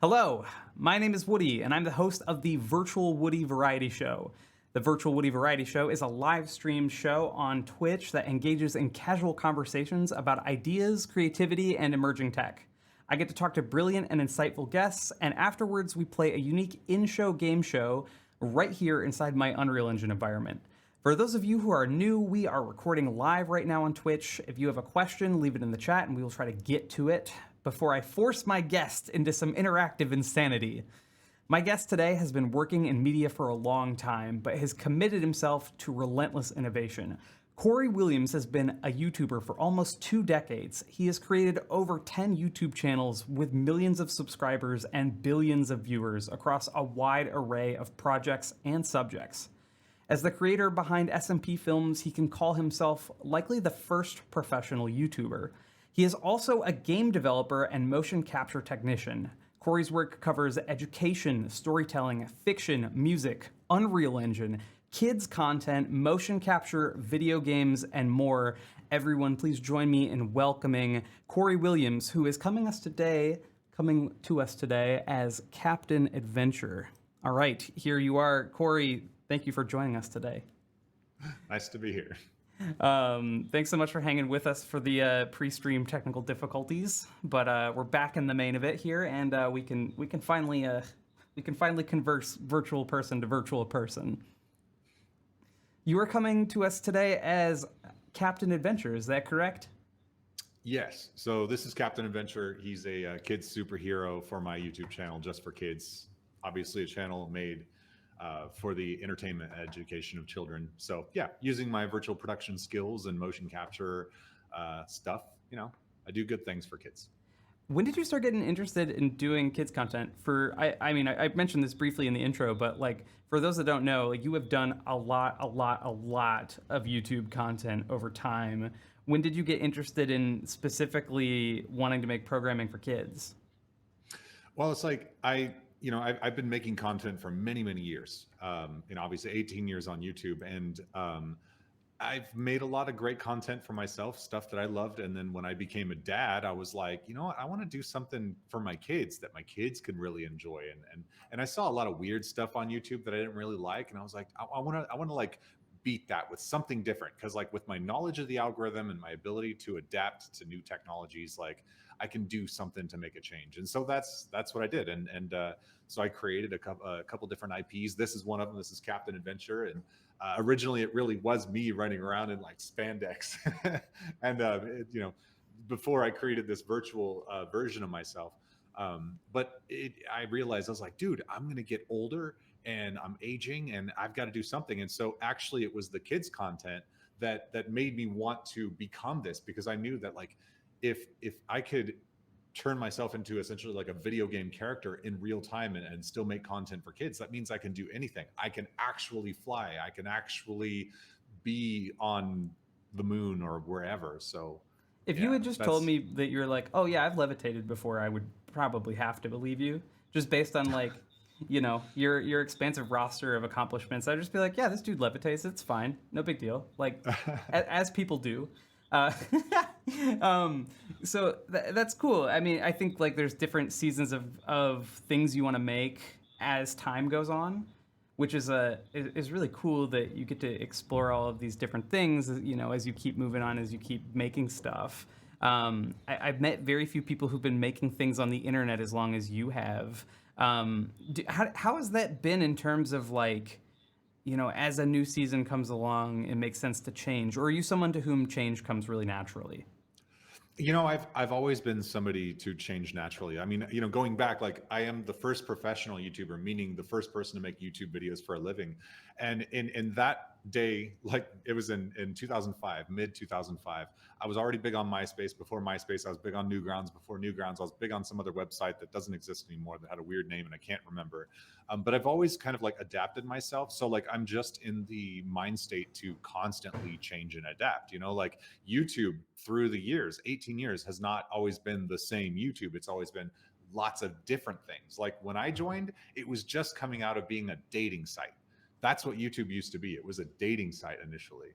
Hello, my name is Woody, and I'm the host of the Virtual Woody Variety Show. The Virtual Woody Variety Show is a live streamed show on Twitch that engages in casual conversations about ideas, creativity, and emerging tech. I get to talk to brilliant and insightful guests, and afterwards, we play a unique in show game show right here inside my Unreal Engine environment. For those of you who are new, we are recording live right now on Twitch. If you have a question, leave it in the chat and we will try to get to it before I force my guest into some interactive insanity. My guest today has been working in media for a long time, but has committed himself to relentless innovation. Cory Williams has been a YouTuber for almost 2 decades. He has created over 10 YouTube channels with millions of subscribers and billions of viewers across a wide array of projects and subjects. As the creator behind SMP Films, he can call himself likely the first professional YouTuber. He is also a game developer and motion capture technician. Cory's work covers education, storytelling, fiction, music, Unreal Engine, kids content, motion capture, video games, and more. Everyone, please join me in welcoming Cory Williams, who is coming to us today as Captain Adventure. All right, here you are, Cory. Thank you for joining us today. Nice to be here. Thanks so much for hanging with us for the pre-stream technical difficulties, but we're back in the main of it here, and we can finally converse virtual person to virtual person. You are coming to us today as Captain Adventure, is that correct? Yes. So this is Captain Adventure. He's a kids superhero for my YouTube channel, just for kids. Obviously, a channel made for the entertainment and education of children. So yeah, using my virtual production skills and motion capture stuff, I do good things for kids. When did you start getting interested in doing kids content? I mentioned this briefly in the intro, but like for those that don't know, like you have done a lot of YouTube content over time. When did you get interested in specifically wanting to make programming for kids? Well, it's like I've been making content for many, many years. Obviously 18 years on YouTube, and I've made a lot of great content for myself, stuff that I loved. And then when I became a dad, I was like, you know what, I want to do something for my kids that my kids can really enjoy. And I saw a lot of weird stuff on YouTube that I didn't really like, and I was like, I want to like beat that with something different, because like with my knowledge of the algorithm and my ability to adapt to new technologies, like I can do something to make a change. And so that's what I did. And so I created a couple different IPs. This is one of them. This is Captain Adventure. And originally it really was me running around in like spandex. And, before I created this virtual version of myself. I realized, I was like, dude, I'm going to get older and I'm aging and I've got to do something. And so actually it was the kids content that made me want to become this, because I knew that like, if I could turn myself into essentially like a video game character in real time and still make content for kids, that means I can do anything. I can actually fly. I can actually be on the moon or wherever. So If you had just told me that you're like, oh yeah, I've levitated before, I would probably have to believe you, just based on like, your expansive roster of accomplishments. I'd just be like, yeah, this dude levitates. It's fine, no big deal. Like, as people do. Uh, that's cool. I mean, I think like there's different seasons of things you want to make as time goes on, which is really cool that you get to explore all of these different things, as you keep moving on, as you keep making stuff. I've met very few people who've been making things on the internet as long as you have. How has that been in terms of like, as a new season comes along, it makes sense to change? Or are you someone to whom change comes really naturally? I've always been somebody to change naturally. I mean, going back, like I am the first professional YouTuber, meaning the first person to make YouTube videos for a living. And in that day, like it was in 2005, mid 2005, I was already big on MySpace. Before MySpace, I was big on Newgrounds. Before Newgrounds, I was big on some other website that doesn't exist anymore that had a weird name and I can't remember. But I've always kind of like adapted myself. So like I'm just in the mind state to constantly change and adapt, like YouTube through the years, 18 years, has not always been the same YouTube. It's always been lots of different things. Like when I joined, it was just coming out of being a dating site. That's what YouTube used to be. It was a dating site initially.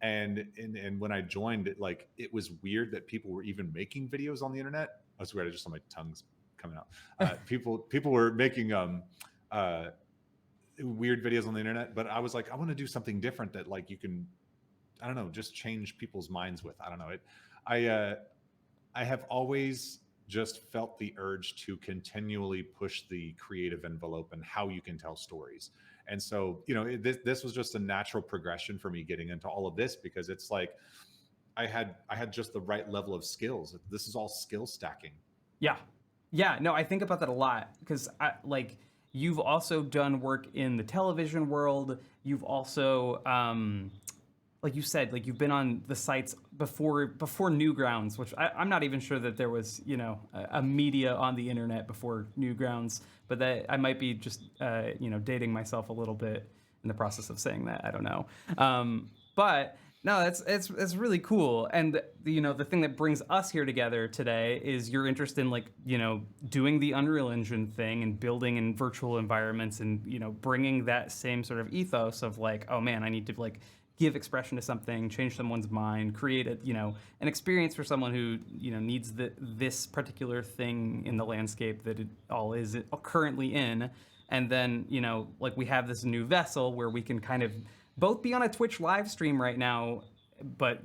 And when I joined it, like it was weird that people were even making videos on the internet. I swear, I just saw my tongue's coming out. People were making uh, weird videos on the internet, but I was like, I want to do something different that like you can, I don't know, just change people's minds with. I don't know it. I I have always just felt the urge to continually push the creative envelope and how you can tell stories. And so, this was just a natural progression for me getting into all of this, because it's like I had just the right level of skills. This is all skill stacking. Yeah. Yeah, no, I think about that a lot because you've also done work in the television world. You've also like you said, like you've been on the sites before Newgrounds, which I'm not even sure that there was, a media on the internet before Newgrounds, but that I might be just dating myself a little bit in the process of saying that. I don't know. But no, it's really cool. And the thing that brings us here together today is your interest in doing the Unreal Engine thing and building in virtual environments and bringing that same sort of ethos of like, oh man, I need to give expression to something, change someone's mind, create an experience for someone who needs this particular thing in the landscape that it all is currently in. And then we have this new vessel where we can kind of both be on a Twitch live stream right now, but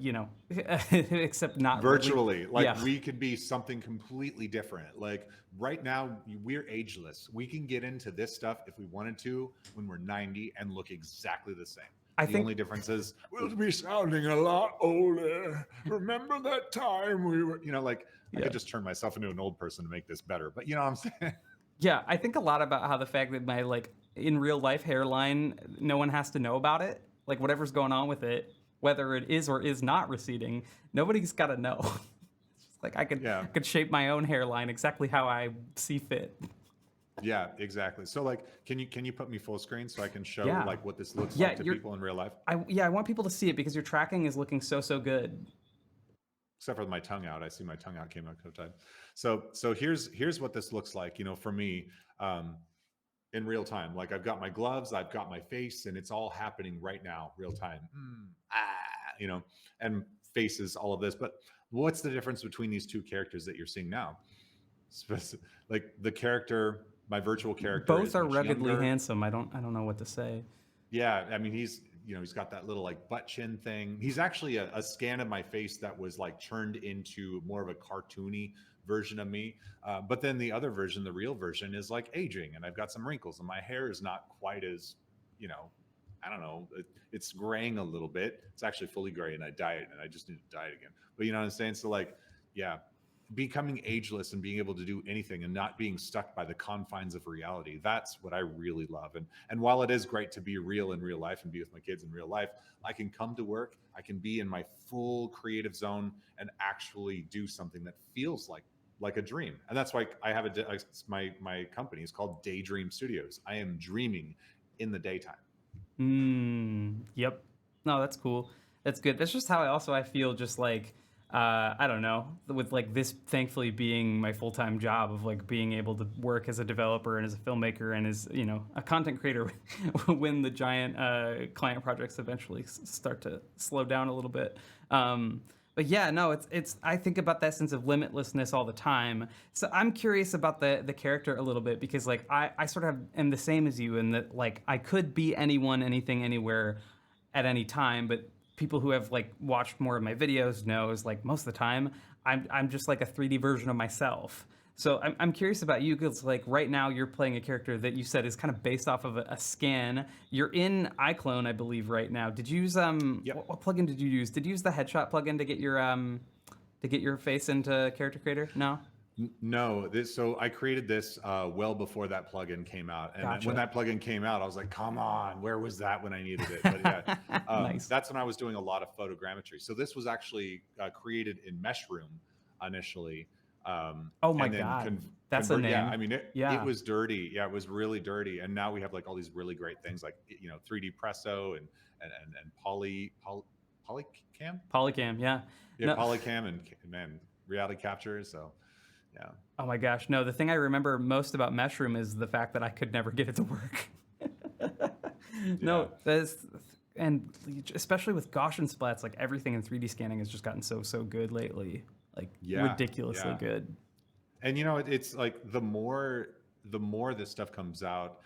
except not virtually. really. Like Yeah. we could be something completely different. Like right now, we're ageless. We can get into this stuff if we wanted to when we're 90 and look exactly the same. The only difference is we'll be sounding a lot older. Remember that time we were, I could just turn myself into an old person to make this better. But you know what I'm saying? Yeah, I think a lot about how the fact that my in real life hairline, no one has to know about it. Like whatever's going on with it, whether it is or is not receding, nobody's got to know. It's just like I could shape my own hairline exactly how I see fit. Yeah, exactly. So can you put me full screen so I can show what this looks Yeah, like to people in real life? I want people to see it because your tracking is looking so good. Except for my tongue out. I see my tongue out came out of time. So here's what this looks like, for me, in real time. Like I've got my gloves, I've got my face, and it's all happening right now, real time. And faces, all of this. But what's the difference between these two characters that you're seeing now? Like the character, my virtual character, both are ruggedly younger. Handsome. I don't know what to say. Yeah, I mean he's got that little butt chin thing. He's actually a scan of my face that was turned into more of a cartoony version of me. But then the other version, the real version, is aging, and I've got some wrinkles, and my hair is not quite as, I don't know, it's graying a little bit. It's actually fully gray, and I dye it, and I just need to dye it again. But you know what I'm saying? So yeah, becoming ageless and being able to do anything and not being stuck by the confines of reality. That's what I really love. And while it is great to be real in real life and be with my kids in real life, I can come to work, I can be in my full creative zone and actually do something that feels like a dream. And that's why I have my company is called Daydream Studios. I am dreaming in the daytime. Yep. No, that's cool. That's good. That's just how I feel just I don't know, with this thankfully being my full-time job of being able to work as a developer and as a filmmaker and as a content creator when the giant client projects eventually start to slow down a little bit. But yeah, no, it's I think about that sense of limitlessness all the time. So I'm curious about the character a little bit because I sort of am the same as you in that I could be anyone, anything, anywhere at any time, but people who have watched more of my videos knows most of the time I'm just a 3D version of myself. So I'm curious about you because right now you're playing a character that you said is kind of based off of a scan. You're in iClone, I believe, right now. Did you use Yep. what plugin did you use? Did you use the headshot plugin to get your face into Character Creator? No. No, so I created this well before that plugin came out, and Gotcha. when that plugin came out, I was like, "Come on, where was that when I needed it?" But yeah, Nice. that's when I was doing a lot of photogrammetry. So this was actually created in Meshroom initially. Oh my and then God, that's a name. Yeah, I mean it Yeah. was dirty. Yeah, it was really dirty, and now we have all these really great things 3D Presso and Polycam. Polycam. Yeah. Yeah, No. Polycam and reality capture. So. Yeah. Oh my gosh, no. The thing I remember most about Meshroom is the fact that I could never get it to work. No, and especially with Gaussian splats, everything in 3D scanning has just gotten so good lately. Ridiculously good. And it's like the more this stuff comes out,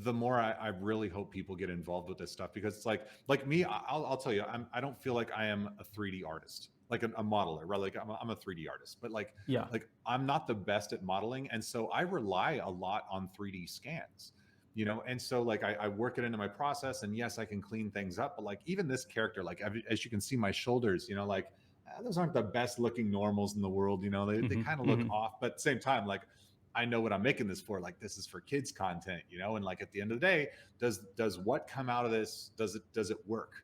the more I really hope people get involved with this stuff, because it's like me, I'll tell you, I don't feel like I am a 3D artist, like a modeler, right? Like I'm a 3D artist, but Yeah. like I'm not the best at modeling, and so I rely a lot on 3D scans. And so like I work it into my process, and yes, I can clean things up, but like even this character, like as you can see my shoulders, like those aren't the best looking normals in the world. They Hmm. kind of look Hmm. off, but at the same time, like I know what I'm making this for. Like this is for kids content, and like at the end of the day, does what come out of this, does it work?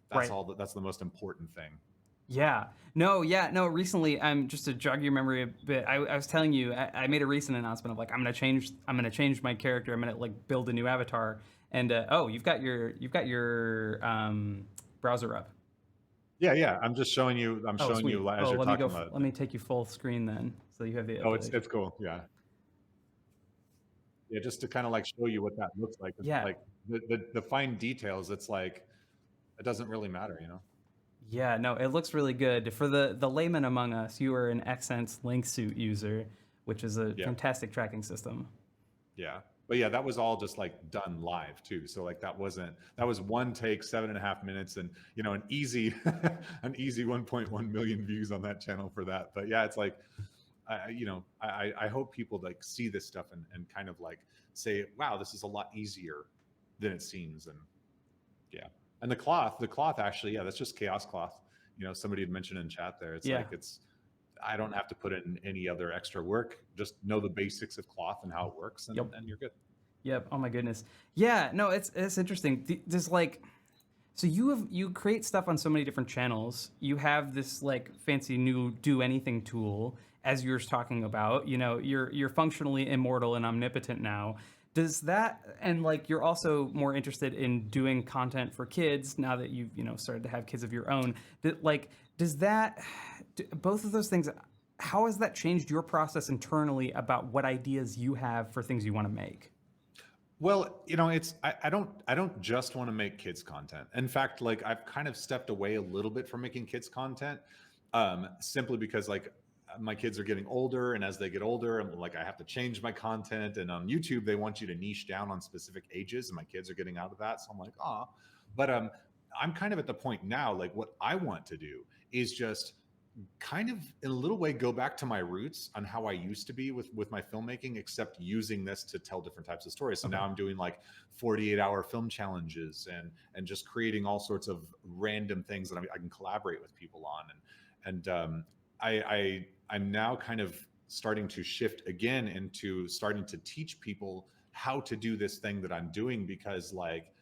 That's Right. all. That's the most important thing. Yeah. No, yeah, no, recently, just to jog your memory a bit, I was telling you, I made a recent announcement of like, I'm gonna change my character. I'm gonna like build a new avatar. And oh, you've got your browser up. Yeah, yeah. I'm just showing you. I'm Oh, showing sweet. you as Oh, you're let me go. talking about Let it. me take you full screen then, so you have the Oh, it's ability. it's cool. Yeah, yeah. Just to kind of like show you what that looks like. It's Yeah. like the fine details. It's like it doesn't really matter. Yeah, no, it looks really good. For the layman among us, you are an Xsense link suit user, which is a Yeah. fantastic tracking system. Yeah. But yeah, that was all just like done live too. So like that was one take, 7.5 minutes, and an easy an easy 1.1 million views on that channel for that. But yeah, it's like I hope people like see this stuff and kind of like say, wow, this is a lot easier than it seems. And yeah. And the cloth actually, yeah, that's just chaos cloth. Somebody had mentioned in chat there. It's Yeah. like I don't have to put in any other extra work. Just know the basics of cloth and how it works, and, Yep. and you're good. Yep. Oh my goodness. Yeah. No, it's interesting. There's like, so you create stuff on so many different channels. You have this like fancy new do anything tool, as you're talking about. You're functionally immortal and omnipotent now. Does that, and like you're also more interested in doing content for kids now that you've started to have kids of your own. Like, does that, both of those things? How has that changed your process internally about what ideas you have for things you want to make? Well, it's I don't just want to make kids content. In fact, like I've kind of stepped away a little bit from making kids content, simply because like my kids are getting older, and as they get older, I'm like I have to change my content. And on YouTube, they want you to niche down on specific ages, and my kids are getting out of that. So I'm like, but I'm kind of at the point now, like what I want to do is just kind of in a little way go back to my roots on how I used to be with my filmmaking, except using this to tell different types of stories. So Okay. now I'm doing like 48-hour film challenges, and just creating all sorts of random things that I can collaborate with people on. And I'm now kind of starting to shift again into starting to teach people how to do this thing that I'm doing, because like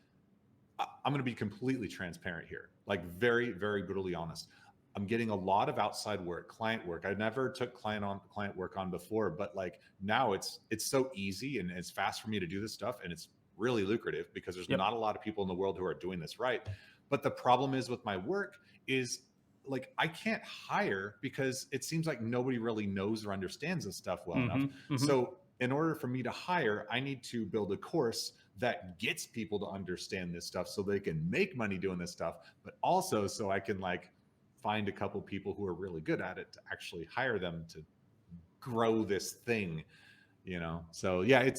I'm going to be completely transparent here, like very, very brutally honest. I'm getting a lot of outside work, client work. I never took client work on before, but like now it's so easy and it's fast for me to do this stuff, and it's really lucrative because there's Yep. not a lot of people in the world who are doing this right. But the problem is with my work is like I can't hire because it seems like nobody really knows or understands this stuff well enough. Mm-hmm. Mm-hmm. So in order for me to hire, I need to build a course that gets people to understand this stuff so they can make money doing this stuff, but also so I can like find a couple people who are really good at it to actually hire them to grow this thing. So yeah,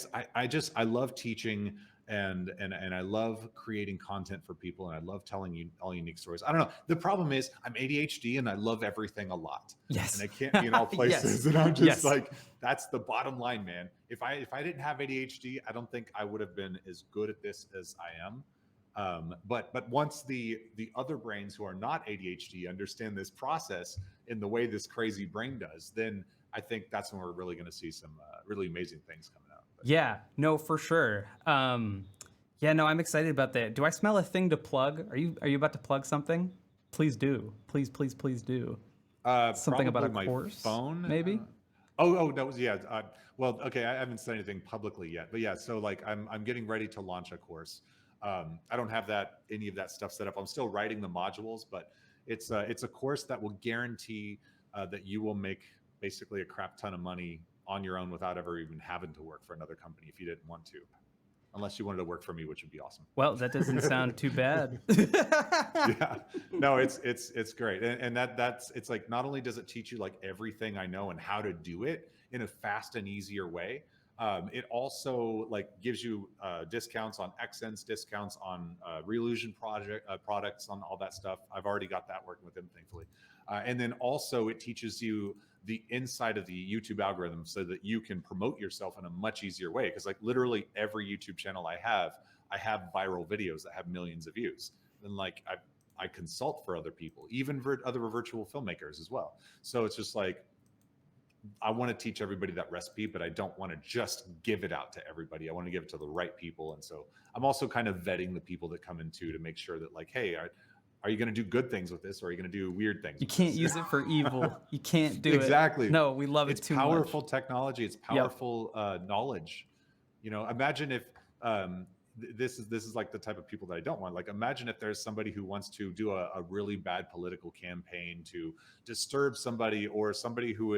I love teaching, and I love creating content for people, and I love telling you all unique stories. I don't know, the problem is I'm ADHD and I love everything a lot, and Yes. I can't be in all Yes. places. And I'm just Yes. like, that's the bottom line, man. If I didn't have ADHD, I don't think I would have been as good at this as I am. But once the other brains who are not ADHD understand this process in the way this crazy brain does, then I think that's when we're really going to see some really amazing things coming out. But Yeah. No, for sure. Yeah. No, I'm excited about that. Do I smell a thing to plug? Are you about to plug something? Please do. Please, please, please do. Something about probably a my course, phone. maybe. Oh, that was, yeah. Well, okay, I haven't said anything publicly yet, but yeah. So like, I'm getting ready to launch a course. I don't have any of that stuff set up. I'm still writing the modules, but it's a course that will guarantee that you will make basically a crap ton of money on your own without ever even having to work for another company if you didn't want to. unless you wanted to work for me, which would be awesome. Well, that doesn't sound too bad. Yeah, no, it's great. And that's it's like, not only does it teach you like everything I know and how to do it in a fast and easier way, it also like gives you discounts on Xsense, discounts on Reillusion products, on all that stuff. I've already got that working with them, thankfully. And then also it teaches you the inside of the YouTube algorithm so that you can promote yourself in a much easier way. Because like literally every YouTube channel I have viral videos that have millions of views. And like I consult for other people, even for other virtual filmmakers as well. So it's just like, I want to teach everybody that recipe, but I don't want to just give it out to everybody. I want to give it to the right people. And so I'm also kind of vetting the people that come in too, to make sure that like, hey, are you going to do good things with this, or are you going to do weird things? You can't use it for evil. You can't do exactly. it. No, we love it too much. It's powerful technology. It's powerful knowledge. You know, imagine if this is like the type of people that I don't want. Like, imagine if there's somebody who wants to do a really bad political campaign to disturb somebody, or somebody who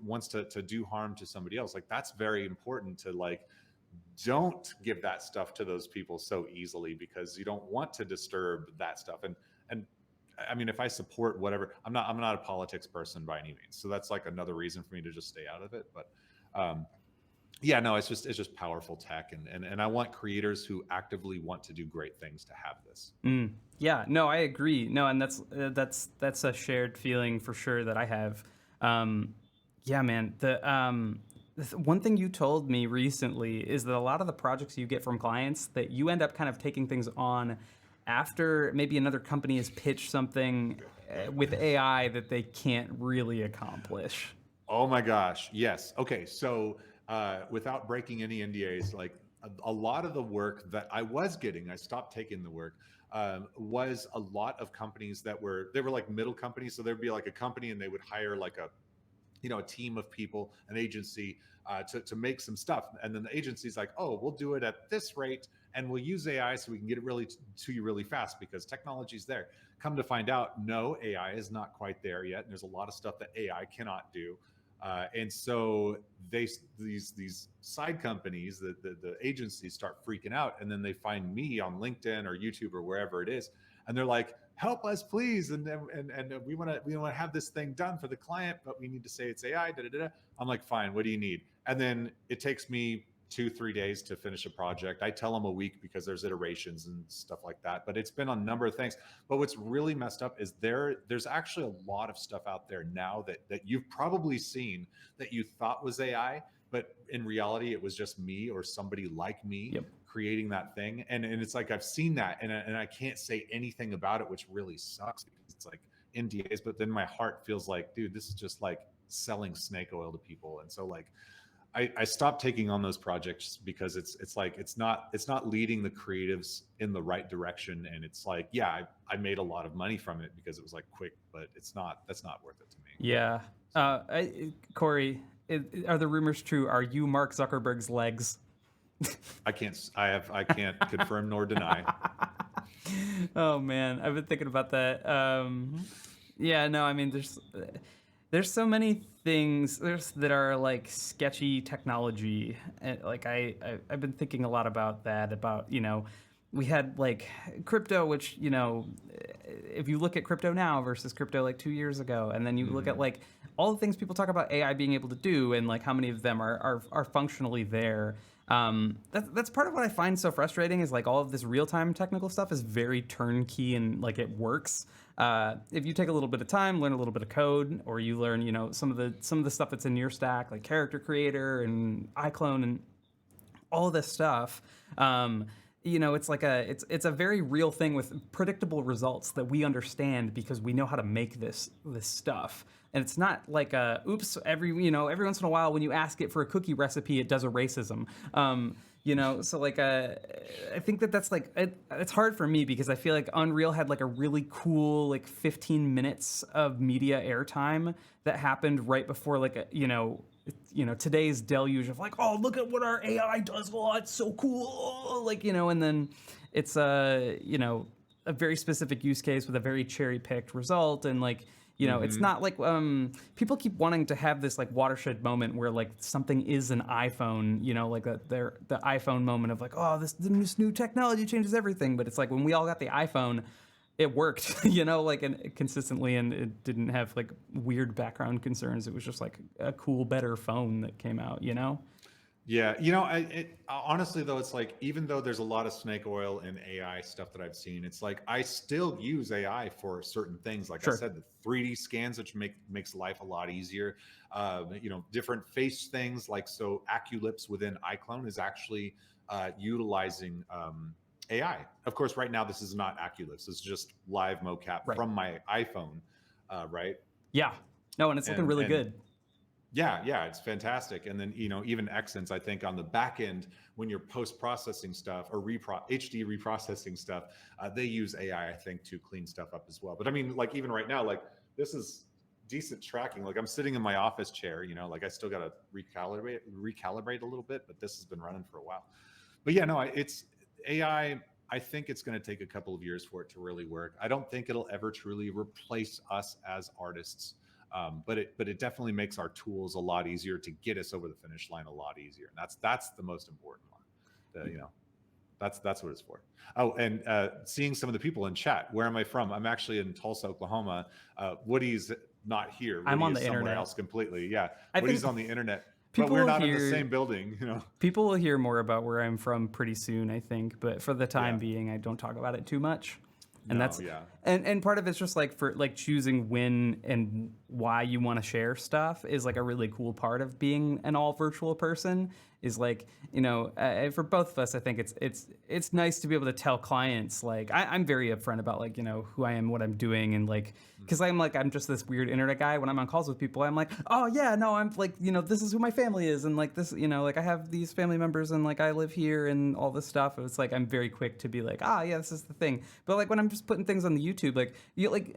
wants to do harm to somebody else. Like, that's very important to like, don't give that stuff to those people so easily, because you don't want to disturb that stuff. And I mean, if I support whatever, I'm not a politics person by any means. So that's like another reason for me to just stay out of it. But yeah, no, it's just powerful tech, and I want creators who actively want to do great things to have this. Yeah, no, I agree. No, and that's a shared feeling for sure that I have. Yeah, man. The one thing you told me recently is that a lot of the projects you get from clients, that you end up kind of taking things on after maybe another company has pitched something with AI that they can't really accomplish. Oh my gosh, yes. Okay, so without breaking any NDAs, like a lot of the work that I was getting, I stopped taking the work, was a lot of companies they were like middle companies. So there'd be like a company and they would hire like a team of people, an agency, to make some stuff. And then the agency's like, oh, we'll do it at this rate, and we'll use AI so we can get it really to you really fast, because technology's there. Come to find out, no, AI is not quite there yet. And there's a lot of stuff that AI cannot do. And so these side companies, the agencies, start freaking out, and then they find me on LinkedIn or YouTube or wherever it is, and they're like, help us, please, and we want to have this thing done for the client, but we need to say it's AI. I'm like, fine, what do you need? And then it takes me 2-3 days to finish a project. I tell them a week because there's iterations and stuff like that, but it's been on a number of things. But what's really messed up is there's actually a lot of stuff out there now that you've probably seen that you thought was AI, but in reality it was just me or somebody like me creating that thing. And it's like, I've seen that, and I can't say anything about it, which really sucks, because it's like NDAs. But then my heart feels like, dude, this is just like selling snake oil to people. And so like, I stopped taking on those projects because it's like, it's not leading the creatives in the right direction. And it's like, yeah, I made a lot of money from it because it was like quick, but that's not worth it to me. Yeah. Cory, are the rumors true? Are you Mark Zuckerberg's legs? I can't confirm nor deny. Oh man, I've been thinking about that. Yeah, no, I mean, there's so many things that are like sketchy technology, and like I've been thinking a lot about that. About, we had like crypto, which, if you look at crypto now versus crypto like 2 years ago, and then you look at like all the things people talk about AI being able to do, and like how many of them are functionally there. That's part of what I find so frustrating, is like all of this real-time technical stuff is very turnkey, and like it works. If you take a little bit of time, learn a little bit of code, or you learn, some of the stuff that's in your stack, like character creator and iClone and all of this stuff. It's like it's a very real thing with predictable results that we understand because we know how to make this stuff. And it's not like oops, every once in a while when you ask it for a cookie recipe, it does a racism. So like I think that's like it's hard for me because I feel like Unreal had like a really cool like 15 minutes of media airtime that happened right before like today's deluge of like, oh, look at what our AI does, oh, it's so cool, like, and then it's a very specific use case with a very cherry picked result, and like You know, it's Mm-hmm. not like people keep wanting to have this like watershed moment where like something is an iPhone, you know, like the iPhone moment of like, oh, this new technology changes everything. But it's like when we all got the iPhone, it worked, you know, like and consistently, and it didn't have like weird background concerns. It was just like a cool, better phone that came out, you know? Yeah, honestly though, it's like even though there's a lot of snake oil and AI stuff that I've seen, it's like I still use AI for certain things. Like I Sure. said, the 3D scans, which makes life a lot easier. Different face things like so Aculips within iClone is actually utilizing AI. Of course, right now this is not Aculips; it's just live mocap Right. from my iPhone, right? Yeah. No, and it's looking really And good. yeah, it's fantastic. And then, even Xsense, I think on the back end, when you're post processing stuff or HD reprocessing stuff, they use AI, I think, to clean stuff up as well. But I mean, like, even right now, like, this is decent tracking. Like, I'm sitting in my office chair, like, I still got to recalibrate a little bit, but this has been running for a while. But yeah, no, it's AI. I think it's going to take a couple of years for it to really work. I don't think it'll ever truly replace us as artists. But it definitely makes our tools a lot easier to get us over the finish line a lot easier, and that's the most important one. That's what it's for. Oh, and seeing some of the people in chat. Where am I from? I'm actually in Tulsa, Oklahoma. Woody's not here. I'm Woody on is the somewhere internet. else completely. Yeah, I Woody's think on the internet, but people we're will not in the hear same building. people will hear more about where I'm from pretty soon, I think. But for the time Yeah. being, I don't talk about it too much. And No. that's Yeah. and part of it's just like for like choosing when and why you want to share stuff is like a really cool part of being an all virtual person is like for both of us I think it's nice to be able to tell clients like I'm very upfront about like who I am, what I'm doing, and like because Mhm. I'm just this weird internet guy. When I'm on calls with people, I'm like, oh yeah, no, I'm like this is who my family is, and like this like I have these family members, and like I live here and all this stuff. It's like I'm very quick to be like, yeah, this is the thing. But like when I'm just putting things on the YouTube, like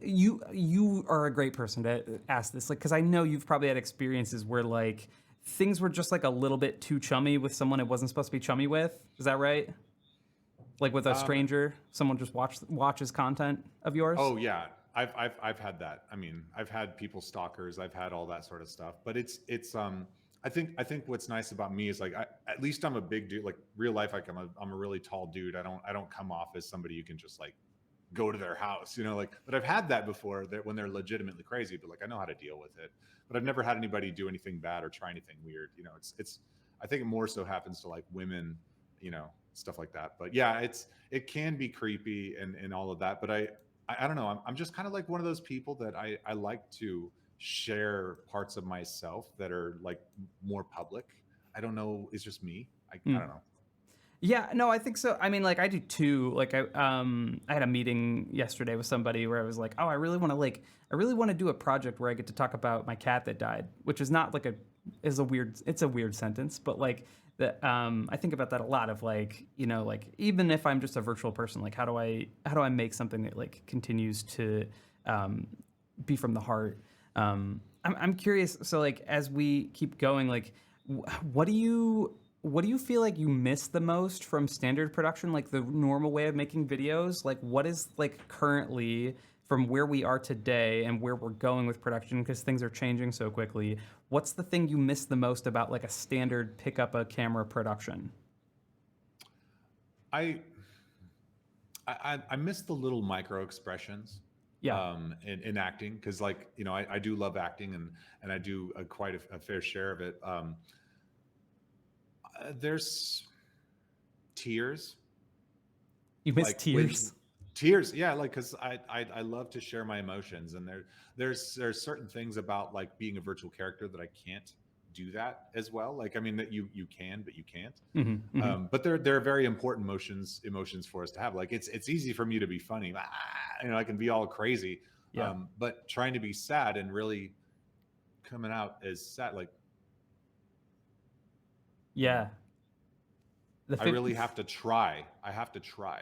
you are a great person to ask this, like because I know you've probably had experiences where like things were just like a little bit too chummy with someone it wasn't supposed to be chummy with. Is that right? Like with a Um, stranger, someone just watches content of yours. Oh yeah, I've had that. I mean, I've had people stalkers. I've had all that sort of stuff. But it's. I think what's nice about me is like at least I'm a big dude. Like real life, like I'm a really tall dude. I don't come off as somebody you can just like go to their house. Like. But I've had that before. That when they're legitimately crazy. But like I know how to deal with it. But I've never had anybody do anything bad or try anything weird. It's. I think it more so happens to like women. Stuff like that. But yeah, it can be creepy and all of that. But I don't know. I'm just kind of like one of those people that I like to share parts of myself that are like more public. I don't know. It's just me. I Mm. don't know. Yeah, no, I think so. I mean, like I do too. Like I had a meeting yesterday with somebody where I was like, oh, I really want to do a project where I get to talk about my cat that died, which is not like it's a weird sentence, but like that I think about that a lot of like, like even if I'm just a virtual person, like how do I make something that like continues to be from the heart? I'm curious. So like as we keep going, like what do you feel like you miss the most from standard production, like the normal way of making videos? Like what is like currently from where we are today and where we're going with production because things are changing so quickly. What's the thing you miss the most about like a standard pick up a camera production? I I miss the little micro expressions Yeah. in acting because like I do love acting and I do quite a fair share of it. There's tears You miss like when tears. tears yeah like because I love to share my emotions and there's certain things about like being a virtual character that I can't do that as well like I mean that you can but you can't Hmm. but they're very important emotions for us to have like it's easy for me to be funny I can be all crazy Yeah. but trying to be sad and really coming out as sad like you know Yeah. The I really have to try. I have to try.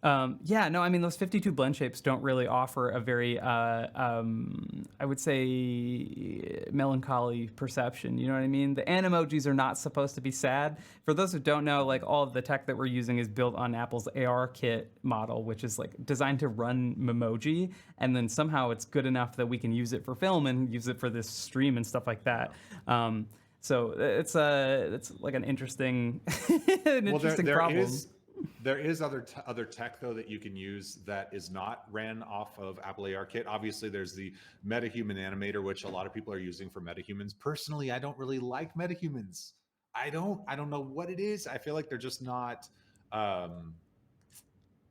Yeah, no, I mean those 52 blend shapes don't really offer a very, I would say, melancholy perception. You know what I mean? The animojis are not supposed to be sad. For those who don't know, like all of the tech that we're using is built on Apple's AR kit model, which is like designed to run Memoji, and then somehow it's good enough that we can use it for film and use it for this stream and stuff like that. So it's like an interesting, an Well, interesting there problem. is other tech though that you can use that is not ran off of Apple ARKit. Obviously, there's the MetaHuman animator, which a lot of people are using for metahumans. Personally, I don't really like metahumans. I don't know what it is. I feel like they're just not um,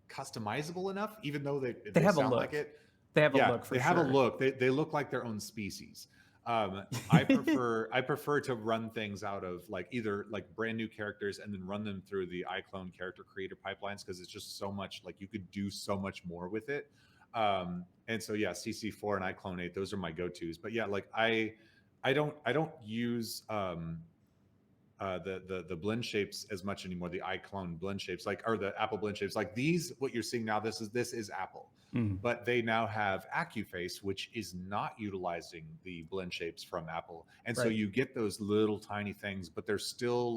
customizable enough, even though They they have a sound like look. it. They have a Yeah, look for they have a sure. look. They look like their own species. I prefer to run things out of like either like brand new characters and then run them through the iClone character creator pipelines because it's just so much like you could do so much more with it. And so yeah, CC4 and iClone 8, those are my go-tos. But yeah, like I don't use the blend shapes as much anymore. The iClone blend shapes, like or the Apple blend shapes, like these. What you're seeing now, this is Apple, Mm, but they now have AccuFace, which is not utilizing the blend shapes from Apple, and so right. you get those little tiny things, but they're still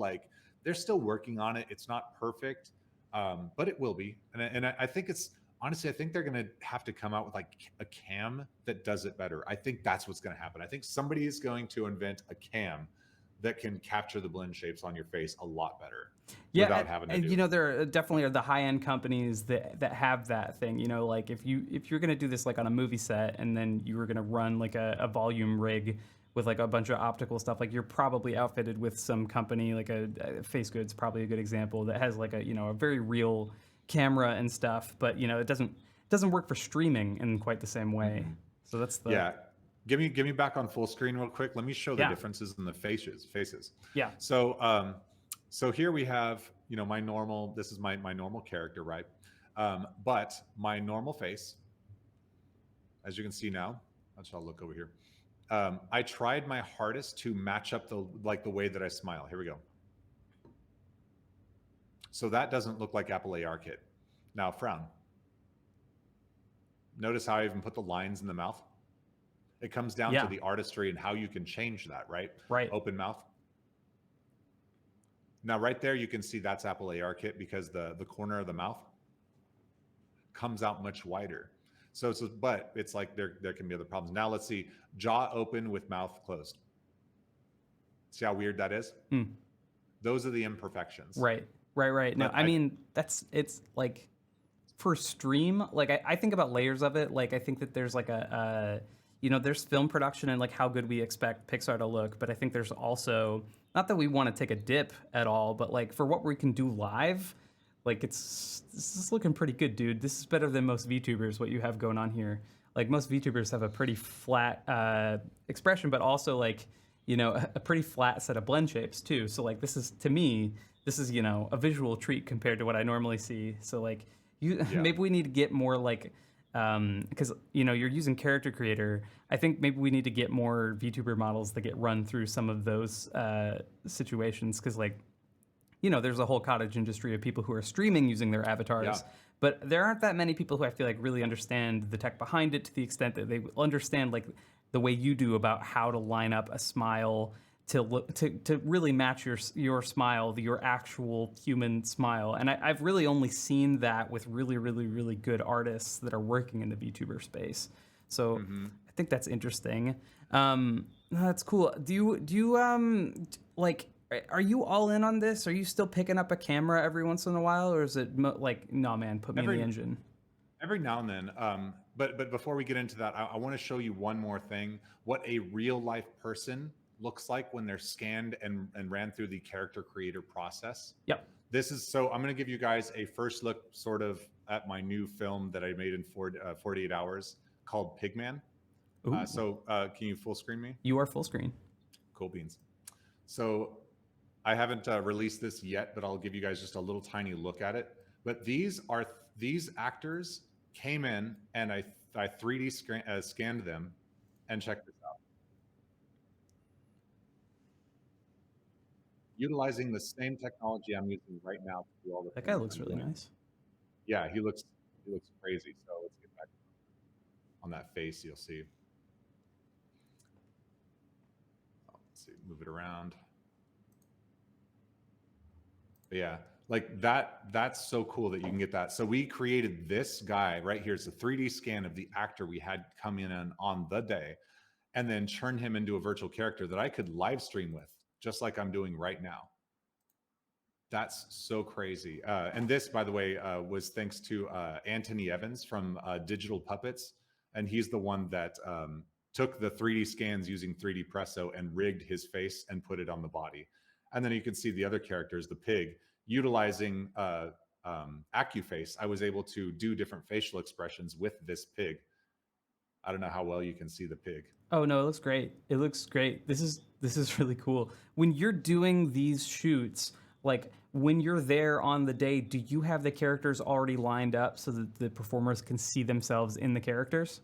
working on it. It's not perfect, but it will be, and I think it's honestly, I think they're going to have to come out with like a cam that does it better. I think that's what's going to happen. I think somebody is going to invent a cam that can capture the blend shapes on your face a lot better Yeah, without having to do you it. know there definitely are the high end companies that have that thing. You know, like if you're gonna do this like on a movie set, and then you were gonna run like a volume rig with like a bunch of optical stuff, like you're probably outfitted with some company like a Face Goods, probably a good example, that has like a a very real camera and stuff. But it doesn't work for streaming in quite the same way. Mhm. So that's the Yeah. Give me back on full screen real quick. Let me show the yeah differences in the faces. yeah So so here we have, my normal, this is my normal character, right? But my normal face, as you can see now, I'll look over here. I tried my hardest to match up the way that I smile. Here we go. So that doesn't look like Apple AR Kit. Now frown. Notice how I even put the lines in the mouth? It comes down to yeah the artistry and how you can change that, right? right Open mouth. Now, right there, you can see that's Apple AR Kit because the corner of the mouth comes out much wider. But it's like there can be other problems. Now let's see, jaw open with mouth closed. See how weird that is? Hmm. Those are the imperfections. Right. No, But I mean it's like for stream, like I think about layers of it. Like I think that there's like there's film production and like how good we expect Pixar to look, but I think there's also, not that we want to take a dip at all, but like for what we can do live, like this is looking pretty good, dude. This is better than most VTubers, what you have going on here. Like most VTubers have a pretty flat expression, but also like a pretty flat set of blend shapes too. So like this is, to me, this is a visual treat compared to what I normally see. So like you yeah, maybe we need to get more like because you're using character creator. I think maybe we need to get more VTuber models that get run through some of those situations, because like there's a whole cottage industry of people who are streaming using their yeah, avatars, but there aren't that many people who I feel like really understand the tech behind it to the extent that they understand like the way you do about how to line up a smile to look to really match your smile, your actual human smile. And I've really only seen that with really, really, really good artists that are working in the VTuber space. So hmm I think that's interesting. That's cool. Like, are you all in on this? Are you still picking up a camera every once in a while, or is it like, no, man, put me in the every engine? every now and then. But before we get into that, I want to show you one more thing: what a real life person looks like when they're scanned and ran through the character creator process. Yep. This is so. I'm going to give you guys a first look, sort of, at my new film that I made in 48 hours called Pigman. Ooh, Can you full screen me? you are full screen. Cool beans. So I haven't released this yet, but I'll give you guys just a little tiny look at it. But these actors came in, and I 3D scanned them, and check this out. Utilizing the same technology I'm using right now to do all the That guy things looks I'm really doing. nice. Yeah, he looks crazy. So let's get back on that face. You'll see. Let's see, move it around. But yeah, like that's so cool that you can get that. So we created this guy right here. It's a 3D scan of the actor we had come in on the day, and then turn him into a virtual character that I could live stream with, just like I'm doing right now. That's so crazy. And this, by the way, was thanks to Anthony Evans from Digital Puppets. And he's the one that took the 3D scans using 3D Presso and rigged his face and put it on the body. And then you can see the other characters, the pig, utilizing AccuFace. I was able to do different facial expressions with this pig. I don't know how well you can see the pig. Oh no, it looks great. It looks great. This is really cool. When you're doing these shoots, like when you're there on the day, do you have the characters already lined up so that the performers can see themselves in the characters?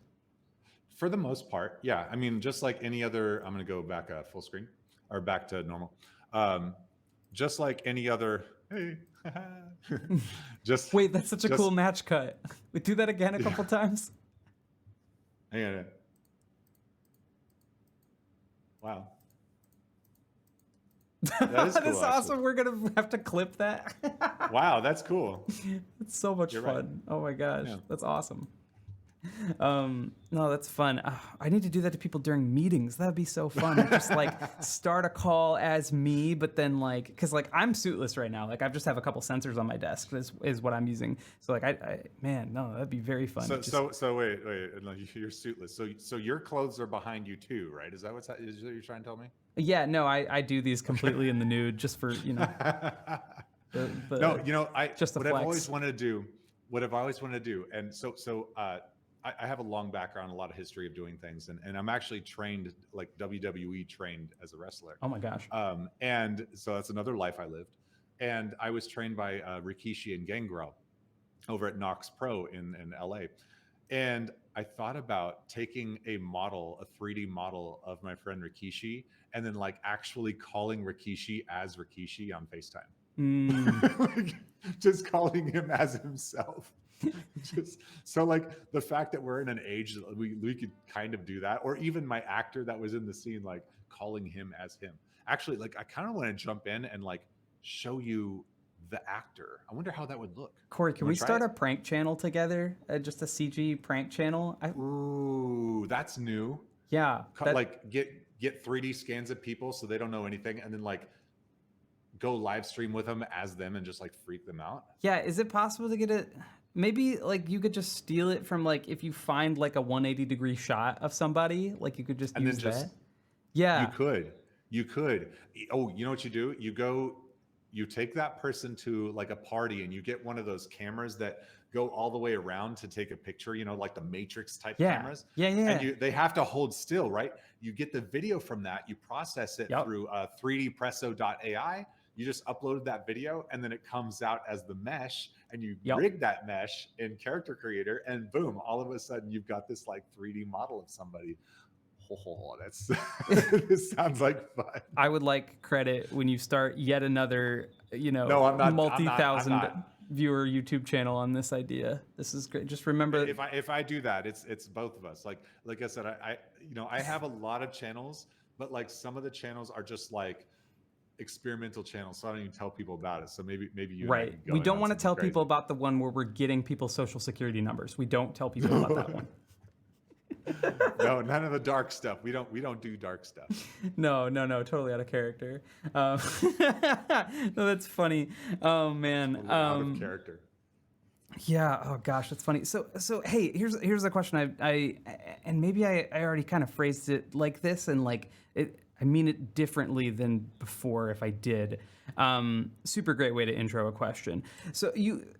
For the most part, yeah. I mean, just like any other, I'm going to go back full screen or back to normal. Um, just like any other, hey, just Wait, that's such a just cool match cut. We do that again a couple times. hang on. Wow, that is That's cool. awesome. Actually, We're gonna have to clip that. wow, that's cool. It's so much You're fun. right. Oh my gosh, Yeah. that's awesome. No, that's fun. I need to do that to people during meetings. That'd be so fun. Just like start a call as me, but then like, because like I'm suitless right now. Like I just have a couple sensors on my desk. Is what I'm using. So like man, no, that'd be very fun. So wait, no, you're suitless. So your clothes are behind you too, right? Is that what you're trying to tell me? Yeah, no, I do these completely in the nude just for No, I just the what I've flex. always wanted to do, and I have a long background, a lot of history of doing things, and I'm actually trained, like WWE trained as a wrestler. Oh my gosh. And so that's another life I lived. And I was trained by Rikishi and Gangrel over at Knox Pro in LA. And I thought about taking a 3D model of my friend Rikishi, and then like actually calling Rikishi as Rikishi on FaceTime. Like, just calling him as himself. Just so like the fact that we're in an age that we could kind of do that, or even my actor that was in the scene, like calling him as him. Actually, like I kind of want to jump in and like show you the actor. I wonder how that would look. Corey, can You we wanna try start it? a prank channel together? Just a CG prank channel? Ooh, that's new. Yeah, Like get 3D scans of people so they don't know anything, and then like go live stream with them as them and just like freak them out. yeah. Is it possible to get it? Maybe like you could just steal it from like if you find like a 180-degree shot of somebody, like you could just And use then just that. Yeah. you could. Oh, you know what you do? You take that person to like a party, and you get one of those cameras that go all the way around to take a picture, like the Matrix type Yeah. cameras. Yeah. Yeah. And they have to hold still, right? You get the video from that, you process it Yep. through 3dpresso.ai. You just uploaded that video, and then it comes out as the mesh, and you Yep. rig that mesh in Character Creator, and boom, all of a sudden you've got this like 3D model of somebody. Oh, that's this sounds like fun. I would like credit when you start yet another, No, I'm not. multi-thousand I'm not. viewer YouTube channel on this idea. This is great. Just remember, If I do that, it's both of us. Like I said, I have a lot of channels, but like some of the channels are just like experimental channels, so I don't even tell people about it. So maybe you and I right? can go We in don't on want to something tell crazy. people about the one where we're getting people's social security numbers. We don't tell people about that one. No, none of the dark stuff. We don't do dark stuff. No, totally out of character. No, that's funny. Oh man. Out of character. Yeah. Oh gosh, that's funny. So hey, here's a question. I and maybe I already kind of phrased it like this, and like it. I mean it differently than before if I did. Super great way to intro a question. So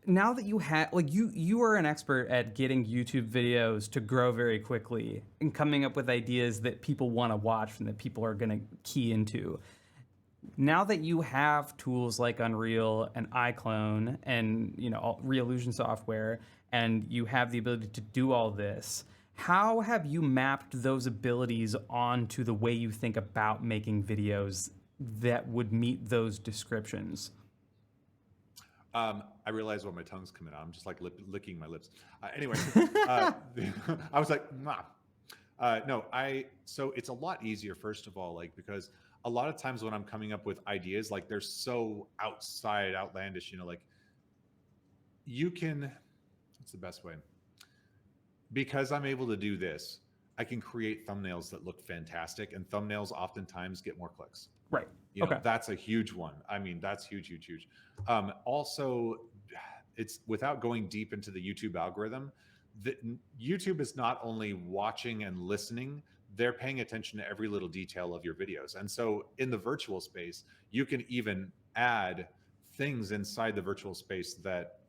now that you have like you are an expert at getting YouTube videos to grow very quickly and coming up with ideas that people want to watch and that people are going to key into. Now that you have tools like Unreal and iClone and Reallusion software, and you have the ability to do all this, how have you mapped those abilities onto the way you think about making videos that would meet those descriptions? I realized when my tongue's coming out, I'm just like licking my lips. Anyway, I was like, nah. No, so it's a lot easier, first of all, like, because a lot of times when I'm coming up with ideas, like they're so outlandish, like you can, what's the best way? Because I'm able to do this, I can create thumbnails that look fantastic, and thumbnails oftentimes get more clicks. Right. Okay. That's a huge one. I mean, that's huge, huge, huge. Also, it's without going deep into the YouTube algorithm, the, YouTube is not only watching and listening, they're paying attention to every little detail of your videos. And so in the virtual space, you can even add things inside the virtual space that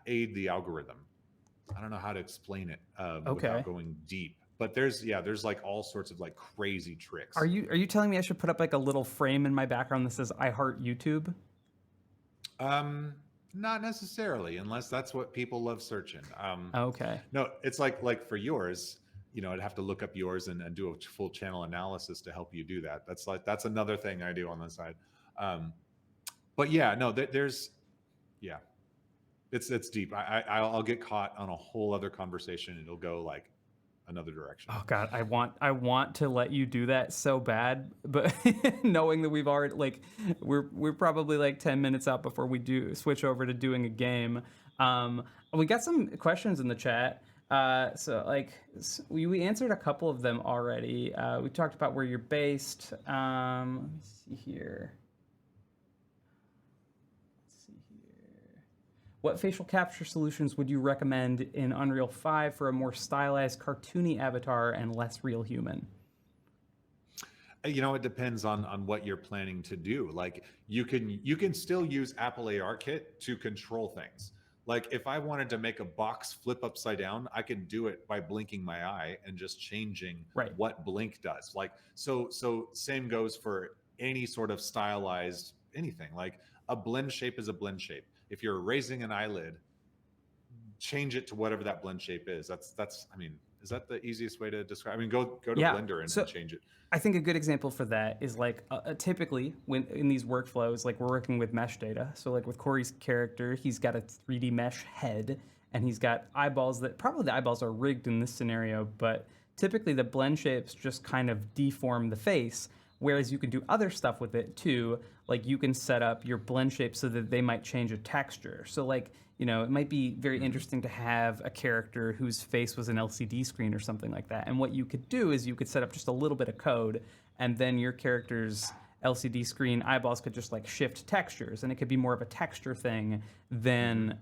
aid the algorithm. I don't know how to explain it without going deep. But there's like all sorts of like crazy tricks. Are you telling me I should put up like a little frame in my background that says "I heart YouTube"? Not necessarily, unless that's what people love searching. Okay. No, it's like for yours, I'd have to look up yours and do a full channel analysis to help you do that. That's another thing I do on the side. But yeah, no, yeah, it's deep. I'll get caught on a whole other conversation. It'll go like another direction. Oh God, I want to let you do that so bad, but knowing that we've already like we're probably like 10 minutes out before we do switch over to doing a game. We got some questions in the chat. So like we answered a couple of them already. We talked about where you're based. Let me see here. What facial capture solutions would you recommend in Unreal 5 for a more stylized, cartoony avatar and less real human? It depends on what you're planning to do. Like you can still use Apple ARKit to control things. Like if I wanted to make a box flip upside down, I can do it by blinking my eye and just changing what blink does. Like so same goes for any sort of stylized anything. Like a blend shape is a blend shape. If you're raising an eyelid, change it to whatever that blend shape is. That's I mean, is that the easiest way to describe? I mean, go to Blender and change it. I think a good example for that is like typically when in these workflows, like we're working with mesh data. So like with Cory's character, he's got a 3D mesh head and he's got eyeballs that probably the eyeballs are rigged in this scenario, but typically the blend shapes just kind of deform the face. Whereas you can do other stuff with it too, like you can set up your blend shapes so that they might change a texture. So like, it might be very interesting to have a character whose face was an LCD screen or something like that. And what you could do is you could set up just a little bit of code, and then your character's LCD screen eyeballs could just like shift textures, and it could be more of a texture thing than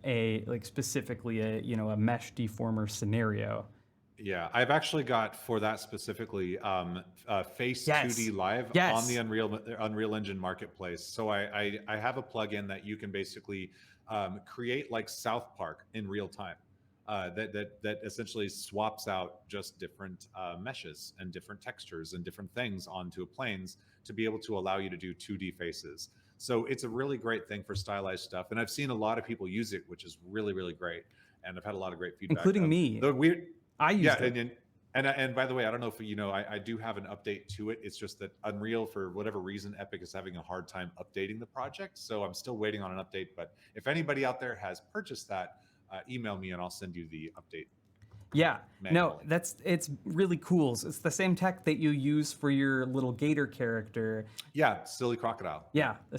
specifically a mesh deformer scenario. Yeah, I've actually got for that specifically Face 2D Live on the Unreal Engine Marketplace. So I have a plugin that you can basically create like South Park in real time. That essentially swaps out just different meshes and different textures and different things onto planes to be able to allow you to do 2D faces. So it's a really great thing for stylized stuff, and I've seen a lot of people use it, which is really, really great. And I've had a lot of great feedback, including me. The weird. I used it. And by the way, I don't know if I do have an update to it. It's just that Unreal, for whatever reason, Epic is having a hard time updating the project. So I'm still waiting on an update. But if anybody out there has purchased that, email me and I'll send you the update. Yeah, manually. No, it's really cool. It's the same tech that you use for your little gator character. Yeah, silly crocodile. Yeah, the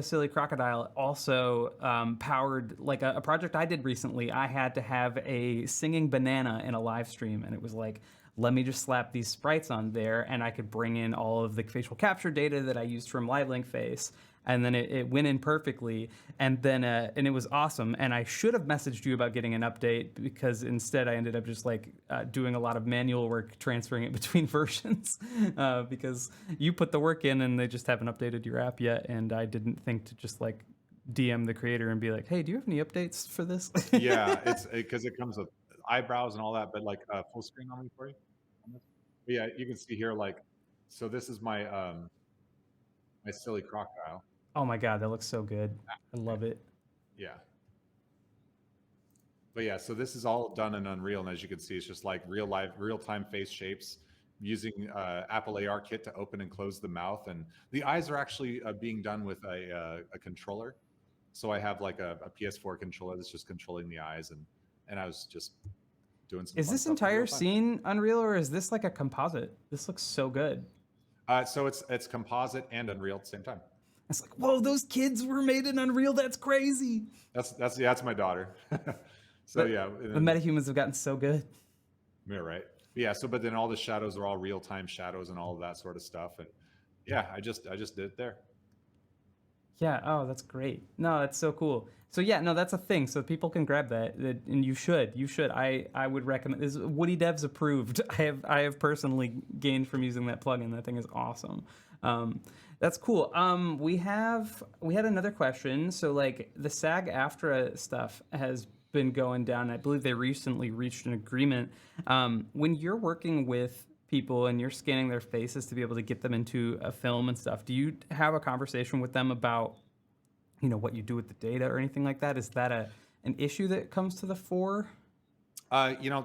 silly crocodile also powered like a project I did recently. I had to have a singing banana in a live stream, and it was like, let me just slap these sprites on there, and I could bring in all of the facial capture data that I used from LiveLink Face. And then it went in perfectly, and then and it was awesome. And I should have messaged you about getting an update, because instead I ended up just like doing a lot of manual work transferring it between versions because you put the work in and they just haven't updated your app yet. And I didn't think to just like DM the creator and be like, hey, do you have any updates for this? Yeah, it's because it comes with eyebrows and all that, but like full screen on me for you. But yeah, you can see here like, so this is my my silly crocodile. Oh my God, that looks so good. I love it. Yeah. But yeah, so this is all done in Unreal, and as you can see, it's just like real-time face shapes using Apple ARKit to open and close the mouth, and the eyes are actually being done with a controller. So I have like a PS4 controller that's just controlling the eyes, and I was just doing some Is fun this stuff in real entire time. scene Unreal, or is this like a composite? This looks so good. So it's composite and Unreal at the same time. It's like, whoa, those kids were made in Unreal. That's crazy. That's my daughter. So But yeah, the and metahumans have gotten so good. yeah, right. Yeah. So, but then all the shadows are all real time shadows and all of that sort of stuff. And yeah, I just did it there. Yeah. Oh, that's great. No, that's so cool. So yeah, no, that's a thing. So people can grab that, and you should. You should. I would recommend. This is Woody Devs approved. I have personally gained from using that plugin. That thing is awesome. Um, that's cool. We had another question. So like the SAG-AFTRA stuff has been going down. I believe they recently reached an agreement. When you're working with people and you're scanning their faces to be able to get them into a film and stuff, do you have a conversation with them about what you do with the data or anything like that? Is that an issue that comes to the fore?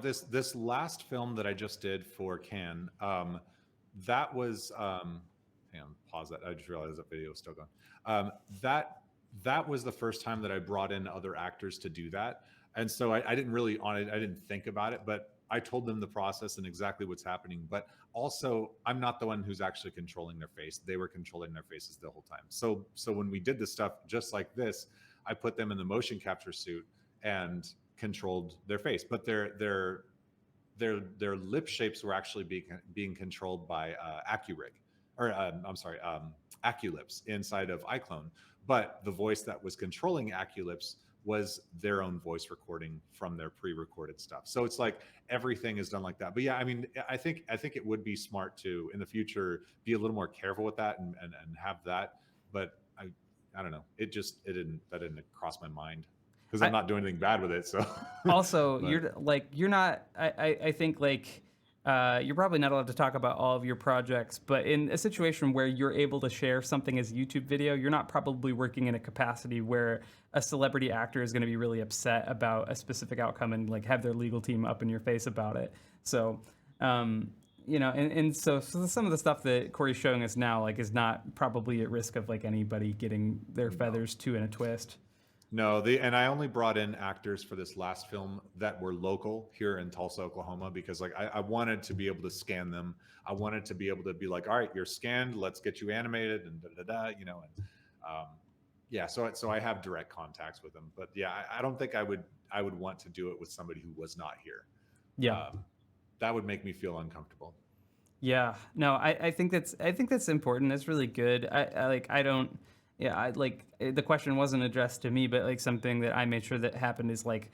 This last film that I just did for Cannes, that was hang on, pause that. I just realized that video is still going. Um, that that was the first time that I brought in other actors to do that, and so I didn't really on it. I didn't think about it, but I told them the process and exactly what's happening. But also, I'm not the one who's actually controlling their face. They were controlling their faces the whole time. So when we did the stuff just like this, I put them in the motion capture suit and controlled their face, but their lip shapes were actually being controlled by AccuRig, or I'm sorry, AccuLips inside of iClone. But the voice that was controlling AccuLips was their own voice recording from their pre-recorded stuff. So it's like everything is done like that. But yeah, I mean, I think it would be smart to in the future be a little more careful with that and have that. But I don't know. It didn't cross my mind because I'm I, not doing anything bad with it. So, Also, but you're not. I think like you're probably not allowed to talk about all of your projects, but in a situation where you're able to share something as a YouTube video, you're not probably working in a capacity where a celebrity actor is going to be really upset about a specific outcome and like have their legal team up in your face about it. So. And so some of the stuff that Corey's showing us now like is not probably at risk of like anybody getting their no. feathers too in a twist. No, and I only brought in actors for this last film that were local here in Tulsa, Oklahoma, because like I wanted to be able to scan them. I wanted to be able to be like, all right, you're scanned. Let's get you animated and da da da, and yeah. So I have direct contacts with them, but yeah, I don't think I would want to do it with somebody who was not here. Yeah. That would make me feel uncomfortable. Yeah, no, I think that's important. That's really good. I like I don't yeah, I like the question wasn't addressed to me, but like something that I made sure that happened is like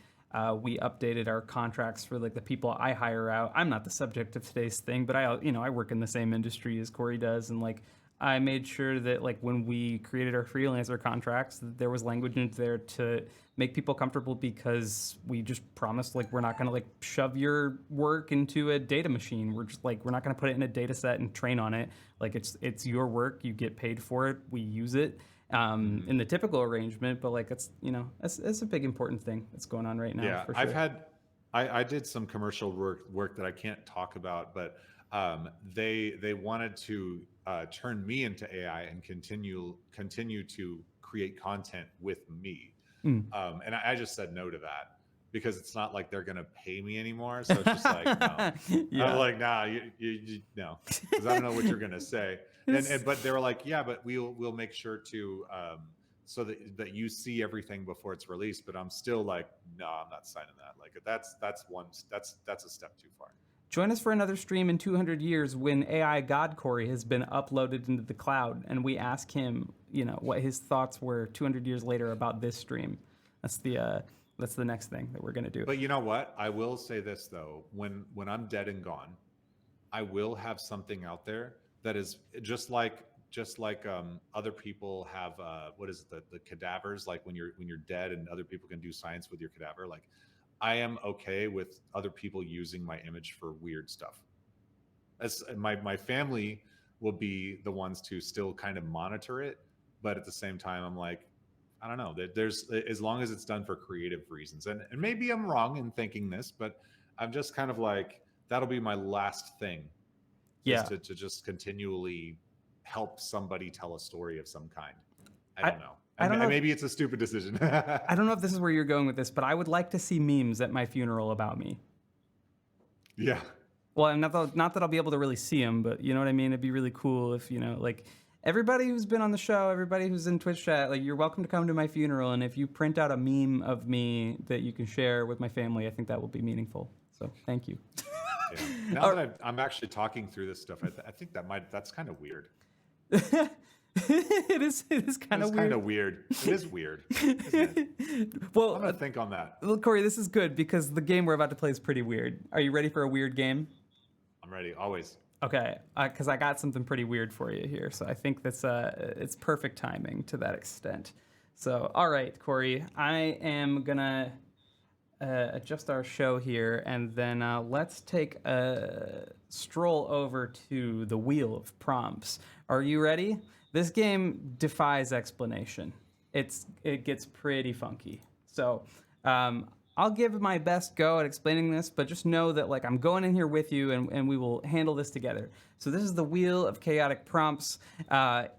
we updated our contracts for like the people I hire out. I'm not the subject of today's thing, but I work in the same industry as Corey does, and like I made sure that like when we created our freelancer contracts, that there was language in there to make people comfortable because we just promised like we're not going to like shove your work into a data machine. We're just like we're not going to put it in a data set and train on it. Like it's your work. You get paid for it. We use it Mhm. in the typical arrangement, but like it's a big important thing that's going on right now Yeah, for I've sure. had I did some commercial work that I can't talk about, but they wanted to turn me into AI and continue to create content with me, Mm. and I just said no to that because it's not like they're gonna pay me anymore. So it's just like no. I'm Yeah. like nah, you no, because I don't know what you're gonna say. And but they were like, yeah, but we'll make sure to so that you see everything before it's released. But I'm still like, no, I'm not signing that. Like that's a step too far. Join us for another stream in 200 years when AI God Corey has been uploaded into the cloud, and we ask him, what his thoughts were 200 years later about this stream. That's the next thing that we're gonna do. But you know what? I will say this though: when I'm dead and gone, I will have something out there that is just like other people have what is it, the cadavers, like when you're dead and other people can do science with your cadaver. Like I am okay with other people using my image for weird stuff. As my family will be the ones to still kind of monitor it, but at the same time I'm like, I don't know, that there's, as long as it's done for creative reasons, and maybe I'm wrong in thinking this, but I'm just kind of like, that'll be my last thing, is Yeah. to just continually help somebody tell a story of some kind. I I, don't know. I And don't know. maybe it's a stupid decision. I don't know if this is where you're going with this, but I would like to see memes at my funeral about me. Yeah. Well, and not that I'll be able to really see them, but you know what I mean? It'd be really cool if, like everybody who's been on the show, everybody who's in Twitch chat, like you're welcome to come to my funeral. And if you print out a meme of me that you can share with my family, I think that will be meaningful. So thank you. Yeah. Now that I'm actually talking through this stuff, I think that's kind of weird. It is kind of weird. It's kind of weird. It is weird. Isn't it? Well, I'm gonna think on that. Well, Cory, this is good because the game we're about to play is pretty weird. Are you ready for a weird game? I'm ready, always. Okay, because I got something pretty weird for you here, so I think that's it's perfect timing to that extent. So, all right, Cory, I am gonna adjust our show here, and then let's take a stroll over to the wheel of prompts. Are you ready? This game defies explanation. It gets pretty funky. So. I'll give my best go at explaining this, but just know that like I'm going in here with you and we will handle this together. So this is the wheel of chaotic prompts.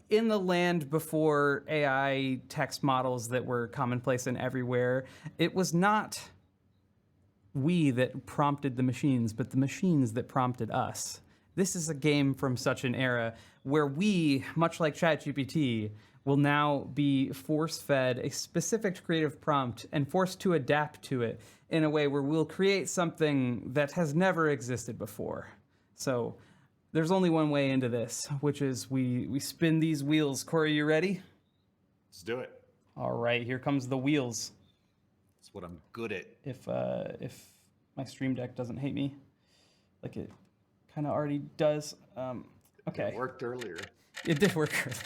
In the land before AI text models that were commonplace and everywhere, it was not we that prompted the machines, but the machines that prompted us. This is a game from such an era where we, much like ChatGPT, will now be force-fed a specific creative prompt and forced to adapt to it in a way where we'll create something that has never existed before. So there's only one way into this, which is we spin these wheels. Cory, you ready? Let's do it. All right, here comes the wheels. That's what I'm good at. If my Stream Deck doesn't hate me, like it kind of already does. Okay. It worked earlier. It did work earlier.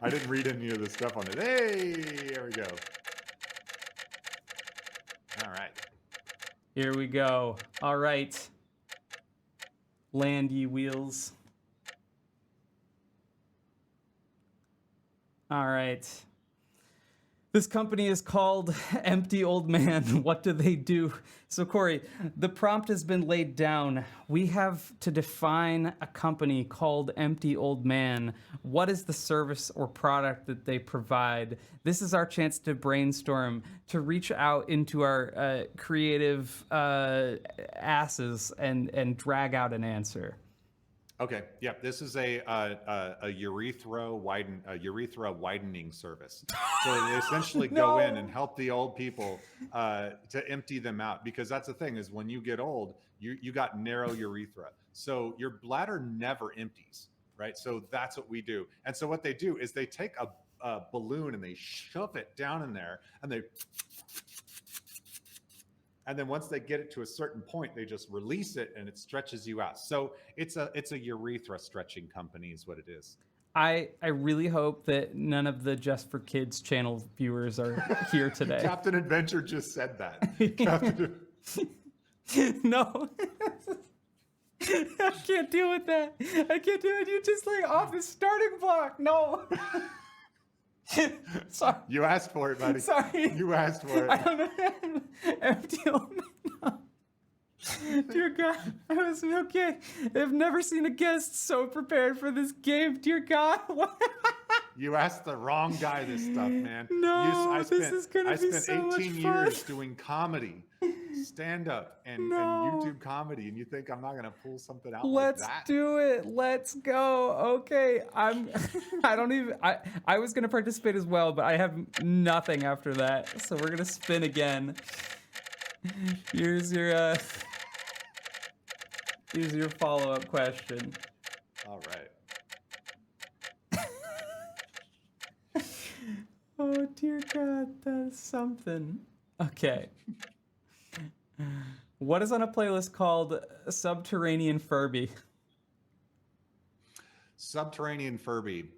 I didn't read any of the stuff on it. Hey, here we go. All right. Here we go. All right. Land ye wheels. All right. This company is called Empty Old Man. What do they do? So, Cory, the prompt has been laid down. We have to define a company called Empty Old Man. What is the service or product that they provide? This is our chance to brainstorm, to reach out into our creative asses and drag out an answer. Okay. Yeah. This is a urethra widening service. So they essentially go in and help the old people to empty them out, because that's the thing is when you get old, you got narrow urethra, so your bladder never empties, right? So that's what we do. And so what they do is they take a balloon and they shove it down in there, and then once they get it to a certain point, they just release it and it stretches you out. So it's a urethra stretching company is what it is. I really hope that none of the Just for Kids channel viewers are here today. Captain Adventure just said that. No. I can't deal with that. I can't do it. You just like off the starting block. No. Sorry. You asked for it, buddy. Sorry. You asked for it. I don't know. Empty old man. No. Dear God, I was okay. I've never seen a guest so prepared for this game. Dear God, what? You asked the wrong guy this stuff, man. No, this is gonna be so much fun. I spent 18 years doing comedy, stand-up, and YouTube comedy, and you think I'm not gonna pull something out Let's like that? do it. Let's go. Okay, I was gonna participate as well, but I have nothing after that, so we're gonna spin again. Here's your follow-up question. All right. Oh dear God, that's something. Okay. What is on a playlist called Subterranean Furby? Subterranean Furby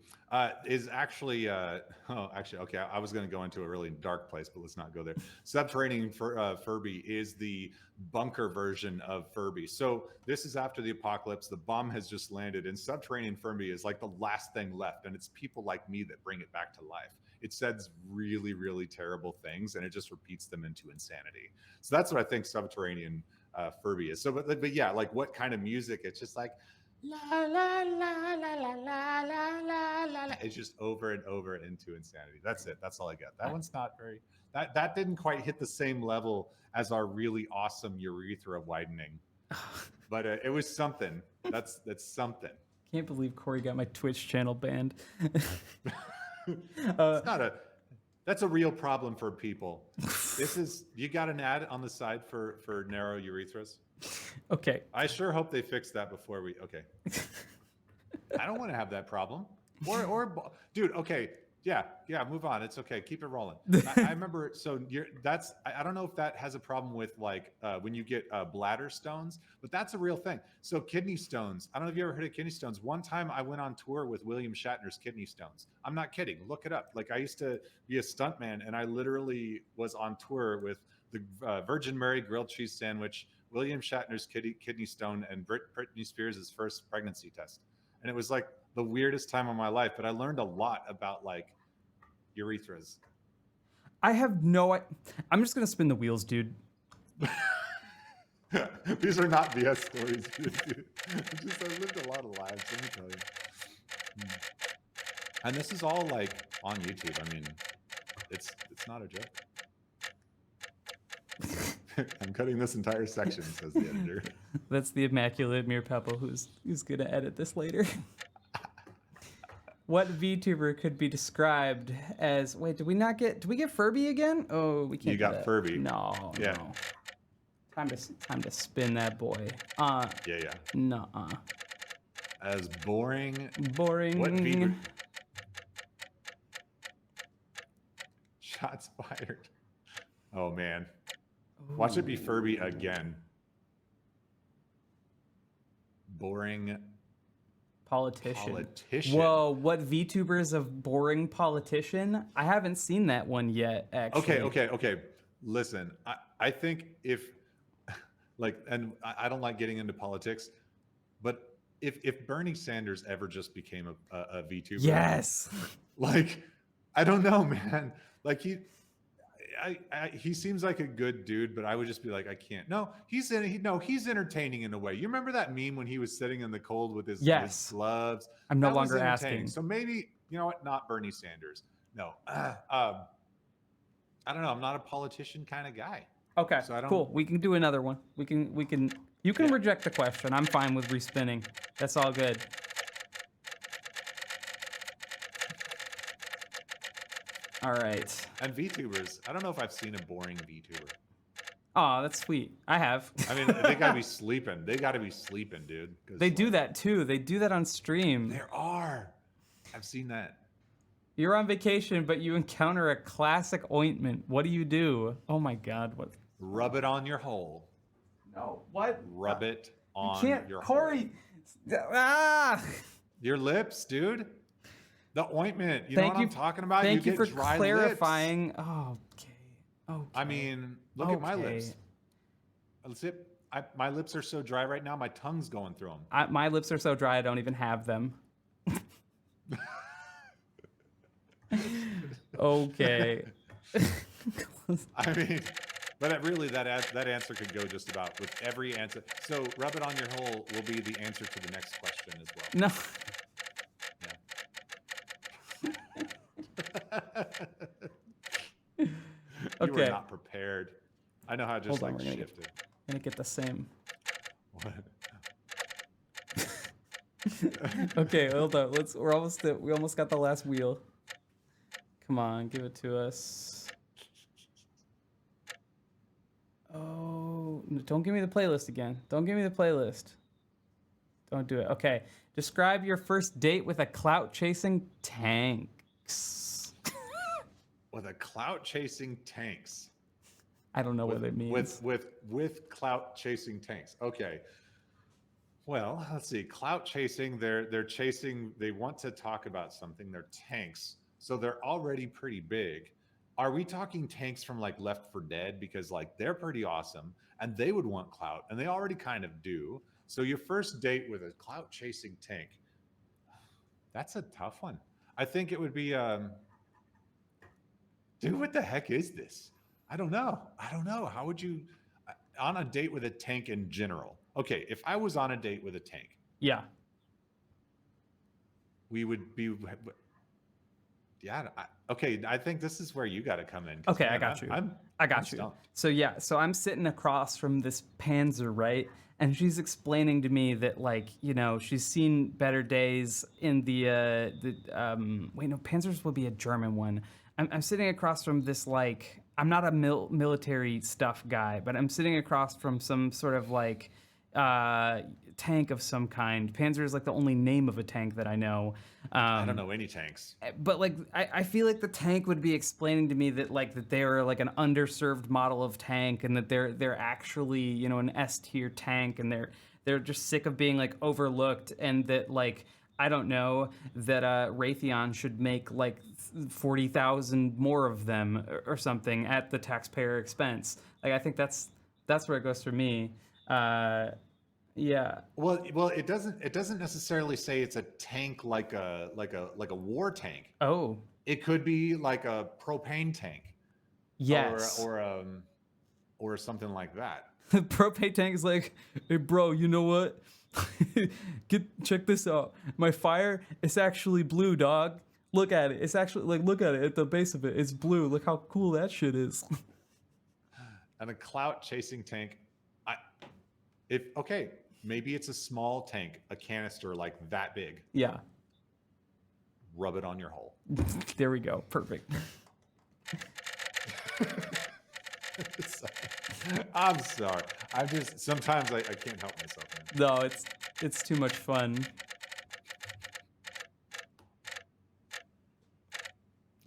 is actually, okay, I was going to go into a really dark place, but let's not go there. Subterranean Furby is the bunker version of Furby. So this is after the apocalypse. The bomb has just landed, and Subterranean Furby is like the last thing left, and it's people like me that bring it back to life. It says really, really terrible things, and it just repeats them into insanity. So that's what I think Subterranean Furby is. So, but yeah, like what kind of music? It's just like, La la la la la la la la la la. It's just over and over into insanity. That's it. That's all I got. That one's not very. That didn't quite hit the same level as our really awesome urethra widening, but it was something. That's something. Can't believe Cory got my Twitch channel banned. It's not a. That's a real problem for people. This is. You got an ad on the side for narrow urethras. Okay. I sure hope they fix that before we. Okay. I don't want to have that problem. Or dude. Okay. Yeah. Move on. It's okay. Keep it rolling. I remember. So that's. I don't know if that has a problem with like when you get bladder stones, but that's a real thing. So kidney stones. I don't know if you ever heard of kidney stones. One time I went on tour with William Shatner's kidney stones. I'm not kidding. Look it up. Like I used to be a stuntman, and I literally was on tour with the Virgin Mary grilled cheese sandwich, William Shatner's kidney stone, and Britney Spears' first pregnancy test. And it was like the weirdest time of my life, but I learned a lot about like urethras. I have no. I'm just gonna spin the wheels, dude. These are not BS stories. I lived a lot of lives, let me tell you. And this is all like on YouTube. I mean, it's not a joke. I'm cutting this entire section, says the editor. That's the immaculate Mir Peppo who's gonna edit this later. What VTuber could be described as? Wait, did we get Furby again? Oh, we can't. You got Furby. No, yeah. No. Time to spin that boy. Yeah. Nuh-uh. As boring. Boring. What VTuber? Shots fired. Oh man. Watch it be Furby again. Boring politician. Whoa, what VTuber is a boring politician? I haven't seen that one yet, actually. Okay. Listen, I think if, like, and I don't like getting into politics, but if Bernie Sanders ever just became a VTuber. Yes. Like, I don't know, man. Like he seems like a good dude, but I would just be like, I can't. No, he's entertaining in a way. You remember that meme when he was sitting in the cold with his gloves? I'm no longer asking. So maybe, you know what? Not Bernie Sanders. No. I don't know. I'm not a politician kind of guy. Okay, so cool. We can do another one. You can reject the question. I'm fine with respinning. That's all good. All right. And VTubers. I don't know if I've seen a boring VTuber. Oh, that's sweet. I have. I mean, they gotta be sleeping. They gotta be sleeping, dude. They do that too. They do that on stream. There are. I've seen that. You're on vacation, but you encounter a classic ointment. What do you do? Oh my God! What? Rub it on your hole. No. What? Rub it on your Cory. hole. Ah! Your lips, dude. The ointment. You know what I'm talking about? Thank you for dry clarifying. Lips. Oh, okay. I mean, look at my lips. My lips are so dry right now. My tongue's going through them. My lips are so dry. I don't even have them. Okay. I mean, but really, that answer could go just about with every answer. So, rub it on your hole will be the answer to the next question as well. No. You were not prepared. I know how I just shifted. I'm gonna get the same. What? Okay, hold on. We almost got the last wheel. Come on, give it to us. Oh, don't give me the playlist again. Don't give me the playlist. Don't do it. Okay. Describe your first date with a clout-chasing tanks. With a clout-chasing tanks. I don't know what it means. With clout-chasing tanks. Okay. Well, let's see. Clout-chasing, they're chasing, they want to talk about something. They're tanks. So they're already pretty big. Are we talking tanks from like Left 4 Dead? Because like they're pretty awesome and they would want clout and they already kind of do. So your first date with a clout chasing tank, that's a tough one. I think it would be, dude, what the heck is this? I don't know. How would you, on a date with a tank in general? Okay, if I was on a date with a tank. Yeah. we would be. Yeah. Okay. I think this is where you got to come in. Okay, I Man, got you. I'm I got I'm you. stumped. So yeah, so I'm sitting across from this Panzer, right? And she's explaining to me that, like, she's seen better days in wait, no, Panzers would be a German one. I'm sitting across from this, like, I'm not a military stuff guy, but I'm sitting across from some sort of like uh tank of some kind. Panzer is like the only name of a tank that I know. I don't Um, know any tanks. but like I feel like the tank would be explaining to me that, like, that they're like an underserved model of tank, and that they're actually, an S tier tank, and they're just sick of being like overlooked, and that, like, I don't know, that Raytheon should make like 40,000 more of them or something at the taxpayer expense. Like, I think that's where it goes for me. Uh, yeah. Well, it doesn't necessarily say it's a tank like a war tank. Oh, It could be like a propane tank or yes. or um or something like that. The propane tank is like, hey bro, you know what? Check this out. My fire, it's actually blue, dog. Look at it. It's actually, like, look at it at the base of it. It's blue. Look how cool that shit is. And a clout chasing tank. I if okay, maybe it's a small tank, a canister like that big. Yeah. Rub it on your hole. There we go. Perfect. I'm sorry. I'm just sometimes I can't help myself. Man. No, it's too much fun.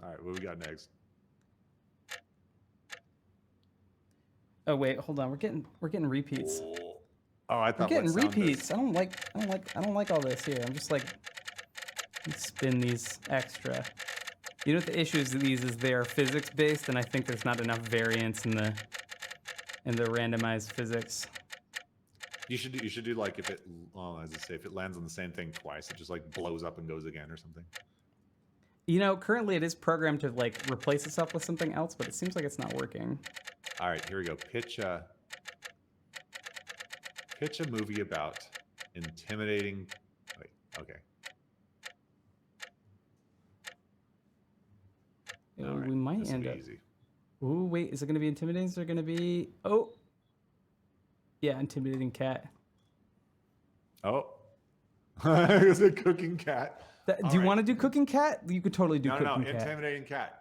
All right, what we got next? Oh wait, hold on. We're getting repeats. Oh, I We're thought getting let's sound repeats. this. I don't like all this here. I'm just like, let's spin these extra. You know what the issue is with these is they're physics based, and I think there's not enough variance in the randomized physics. You should do like if it, well, as I say, if it lands on the same thing twice, it just like blows up and goes again or something. Currently it is programmed to like replace itself with something else, but it seems like it's not working. All right, here we go. Pitch a movie about intimidating. Wait, okay. All right, We might this will end be up. easy. Ooh, wait, is it going to be intimidating? Is it going to be? Oh, yeah, intimidating cat. Oh, is it cooking cat? Do you want to do cooking cat? You could totally do No, cooking cat. intimidating cat.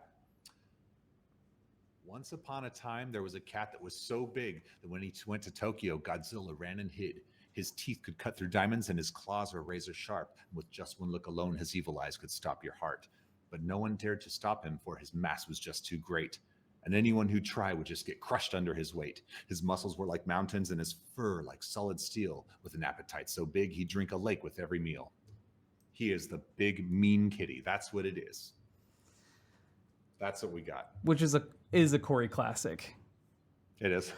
Once upon a time, there was a cat that was so big that when he went to Tokyo, Godzilla ran and hid. His teeth could cut through diamonds and his claws were razor sharp. With just one look alone, his evil eyes could stop your heart. But no one dared to stop him, for his mass was just too great. And anyone who tried would just get crushed under his weight. His muscles were like mountains and his fur like solid steel, with an appetite so big he'd drink a lake with every meal. He is the big mean kitty. That's what it is. That's what we got. Which is a Cory classic. It is.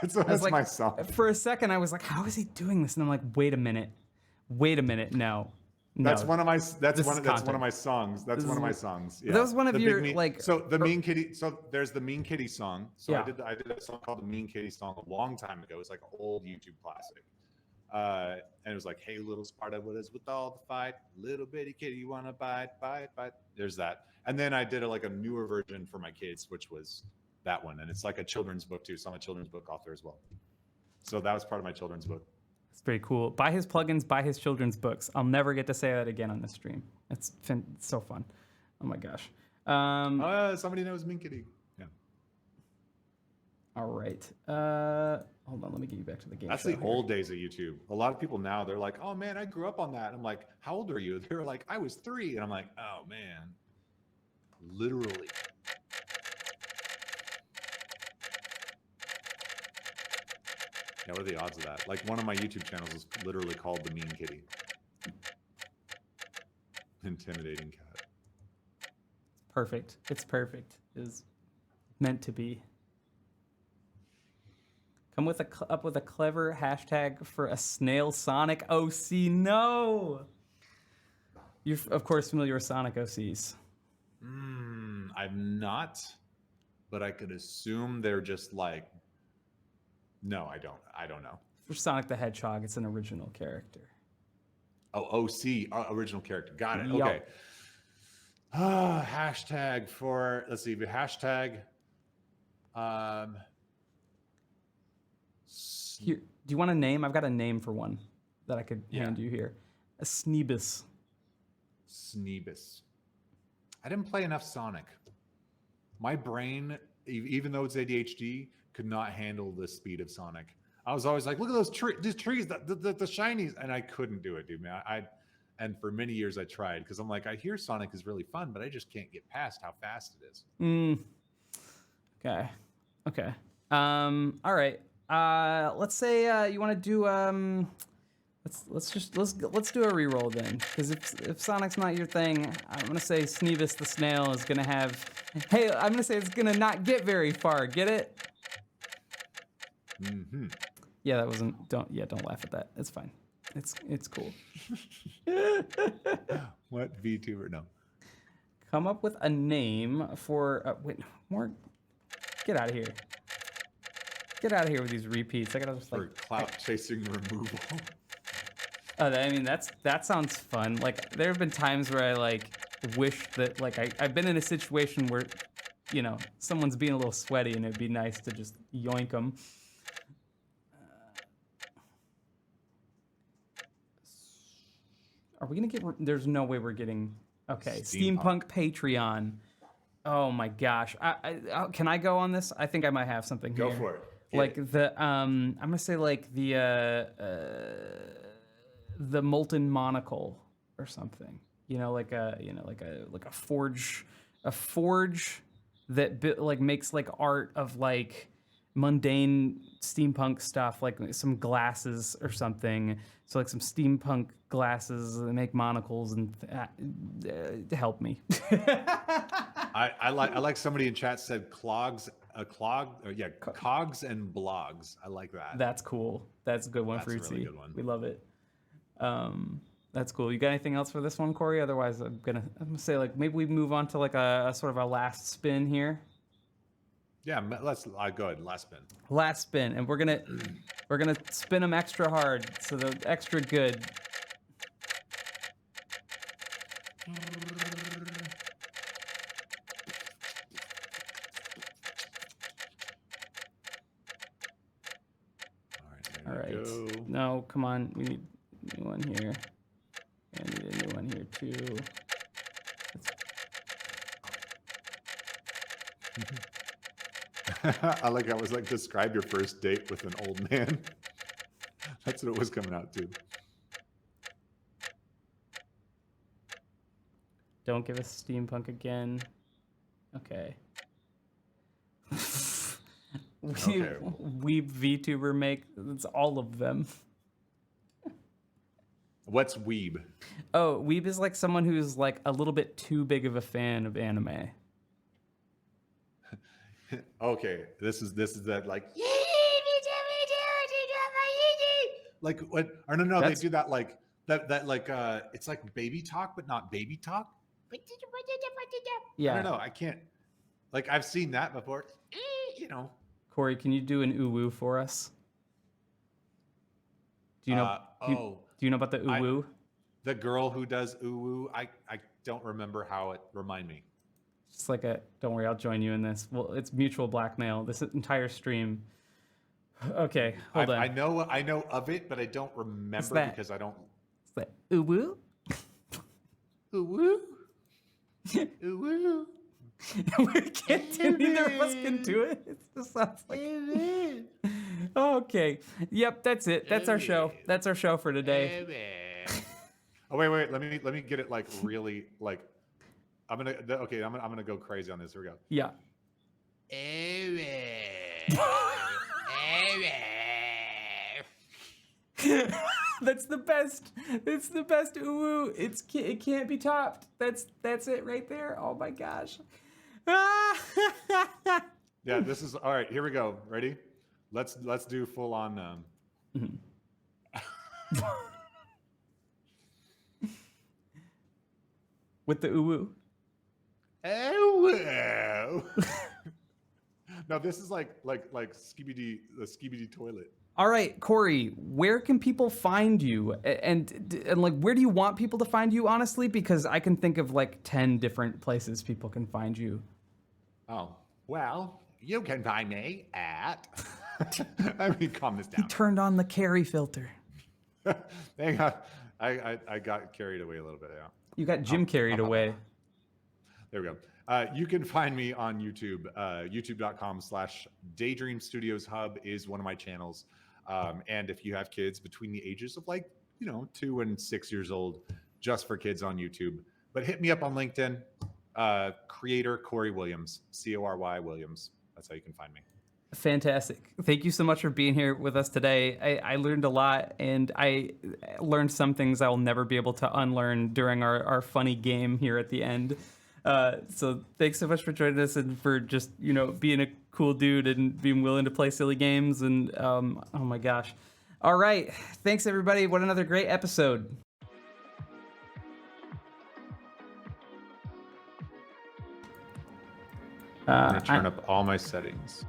It's like, my song. For a second, I was like, "How is he doing this?" And I'm like, "Wait a minute, no." That's one of my This is one of content. my songs. That's one of my songs. Yeah. That was one of The your, big mean, like. so the mean kitty. So there's the mean kitty song. So Yeah. I did a song called the Mean Kitty song a long time ago. It's like an old YouTube classic. And it was like, "Hey, little Sparta, what is with all the fight? Little bitty kitty, you wanna bite, bite, bite." There's that. And then I did a newer version for my kids, which was that one. And it's like a children's book too. So I'm a children's book author as well. So that was part of my children's book. It's very cool. Buy his plugins, buy his children's books. I'll never get to say that again on this stream. It's so fun. Oh my gosh. Somebody knows Mean Kitty. Yeah. All right. Hold on. Let me get you back to the game. That's the old days of YouTube. A lot of people now, they're like, "Oh man, I grew up on that." And I'm like, "How old are you?" They're like, "I was 3." And I'm like, "Oh man." Literally. Yeah, what are the odds of that? Like, one of my YouTube channels is literally called The Mean Kitty. Intimidating cat. Perfect. It's perfect. It's meant to be. Come up with a clever hashtag for a snail Sonic OC. No. You're of course familiar with Sonic OCs. I'm not, but I could assume they're just like. No, I don't. I don't know. For Sonic the Hedgehog, it's an original character. Oh, OC, original character. Got it. Yup. Okay. Hashtag for, let's see, the hashtag. Here, do you want a name? I've got a name for one that I could hand Yeah. you here. A Sneebus. Sneebus. I didn't play enough Sonic. My brain, even though it's ADHD, could not handle the speed of Sonic. I was always like, look at those trees, the shinies, and I couldn't do it, dude, man. And for many years I tried because I'm like, I hear Sonic is really fun, but I just can't get past how fast it is. Okay. All right. Let's say you want to do let's do a reroll then, because if Sonic's not your thing, I'm gonna say Sneebus the snail is gonna have. Hey, I'm gonna say it's gonna not get very far. Get it? Mm-hmm. Yeah, that wasn't. Don't laugh at that. It's fine. It's cool. What VTuber? No. Come up with a name for. Wait, more. Get out of here. Get out of here with these repeats. I gotta just For clout chasing removal. I mean, that sounds fun. Like, there have been times where I like wish that like I've been in a situation where, you know, someone's being a little sweaty and it'd be nice to just yoink them. Are we gonna get? There's no way we're getting. Okay, Steampunk Patreon. Oh my gosh! Can I go on this? I think I might have something here. Go for it. Like the I'm gonna say like the molten monocle or something. You know, like a forge that like makes like art of like mundane steampunk stuff, like some glasses or something. So like some steampunk glasses that make monocles and help me. I like somebody in chat said cogs and blogs. I like that. That's cool. That's a good one, That's a Fruitsy. really good one. We love it. That's cool. You got anything else for this one, Cory? Otherwise, I'm gonna say like maybe we move on to like a sort of a last spin here. Yeah, let's go ahead. Last spin. Last spin, and we're gonna spin them extra hard, so they're extra good. All right. Go. No, come on. We need a new one here. I need a new one here too. I like how it was like, describe your first date with an old man. That's what it was coming out to. Don't give us steampunk again. Okay. Weeb VTuber make, it's all of them. What's weeb? Oh, weeb is like someone who's like a little bit too big of a fan of anime. Okay, this is that like what? Or no, they do that like that like it's like baby talk, but not baby talk. Yeah. I don't know. I can't. Like I've seen that before. You know. Cory, can you do an uwu for us? Do you know? Do you know about the uwu? The girl who does uwu. I don't remember how it. Remind me. It's like a. Don't worry, I'll join you in this. Well, it's mutual blackmail. This entire stream. Okay, hold on. I know of it, but I don't remember because I don't. It's that uwu. Uwu. Uwu. We can't do, neither of us can do it. It just sounds like. Okay. Yep, that's it. That's our show. That's our show for today. Oh wait. Let me get it like really like. I'm gonna go crazy on this. Here we go. Yeah. That's the best. It's the best uwu. It can't be topped. That's it right there. Oh my gosh. Yeah, this is all right. Here we go. Ready? Let's do full on. With the uwu. No, this is like Skibidi, the Skibidi toilet. All right, Cory, where can people find you? And like, where do you want people to find you, honestly? Because I can think of like 10 different places people can find you. Oh, well, you can find me at. I mean, calm this He down. turned on the Carrie filter. Hang on. I got carried away a little bit. Yeah. You got Jim carried away. There we go. You can find me on YouTube. YouTube.com/Daydream Studios Hub is one of my channels. And if you have kids between the ages of 2 and 6 years old, just for kids on YouTube. But hit me up on LinkedIn. Creator Cory Williams, Cory Williams. That's how you can find me. Fantastic. Thank you so much for being here with us today. I learned a lot, and I learned some things I will never be able to unlearn during our funny game here at the end. So thanks so much for joining us and for just, being a cool dude and being willing to play silly games. And oh my gosh. All right. Thanks, everybody. What another great episode. I'm going to turn up all my settings.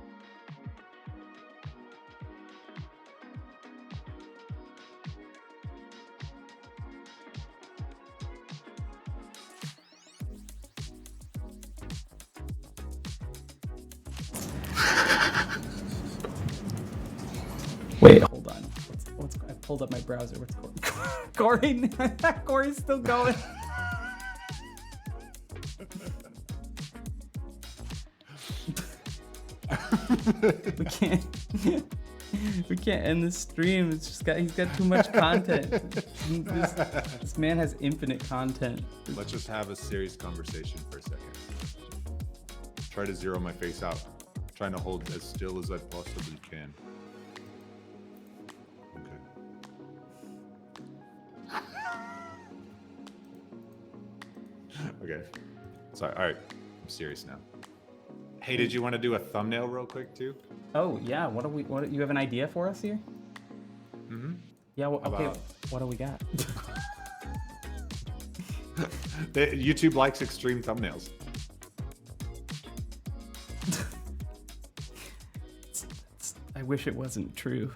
Wait, hold on. I pulled up my browser. What's Cory? Cory's still going. We can't end this stream. It's just he's got too much content. This man has infinite content. Let's just have a serious conversation for a second. Try to zero my face out. I'm trying to hold as still as I possibly can. Okay. Sorry. All right. I'm serious now. Hey, did you want to do a thumbnail real quick too? Oh yeah. What you have an idea for us here? Mm-hmm. Yeah. Well, okay. What do we got? YouTube likes extreme thumbnails. I wish it wasn't true.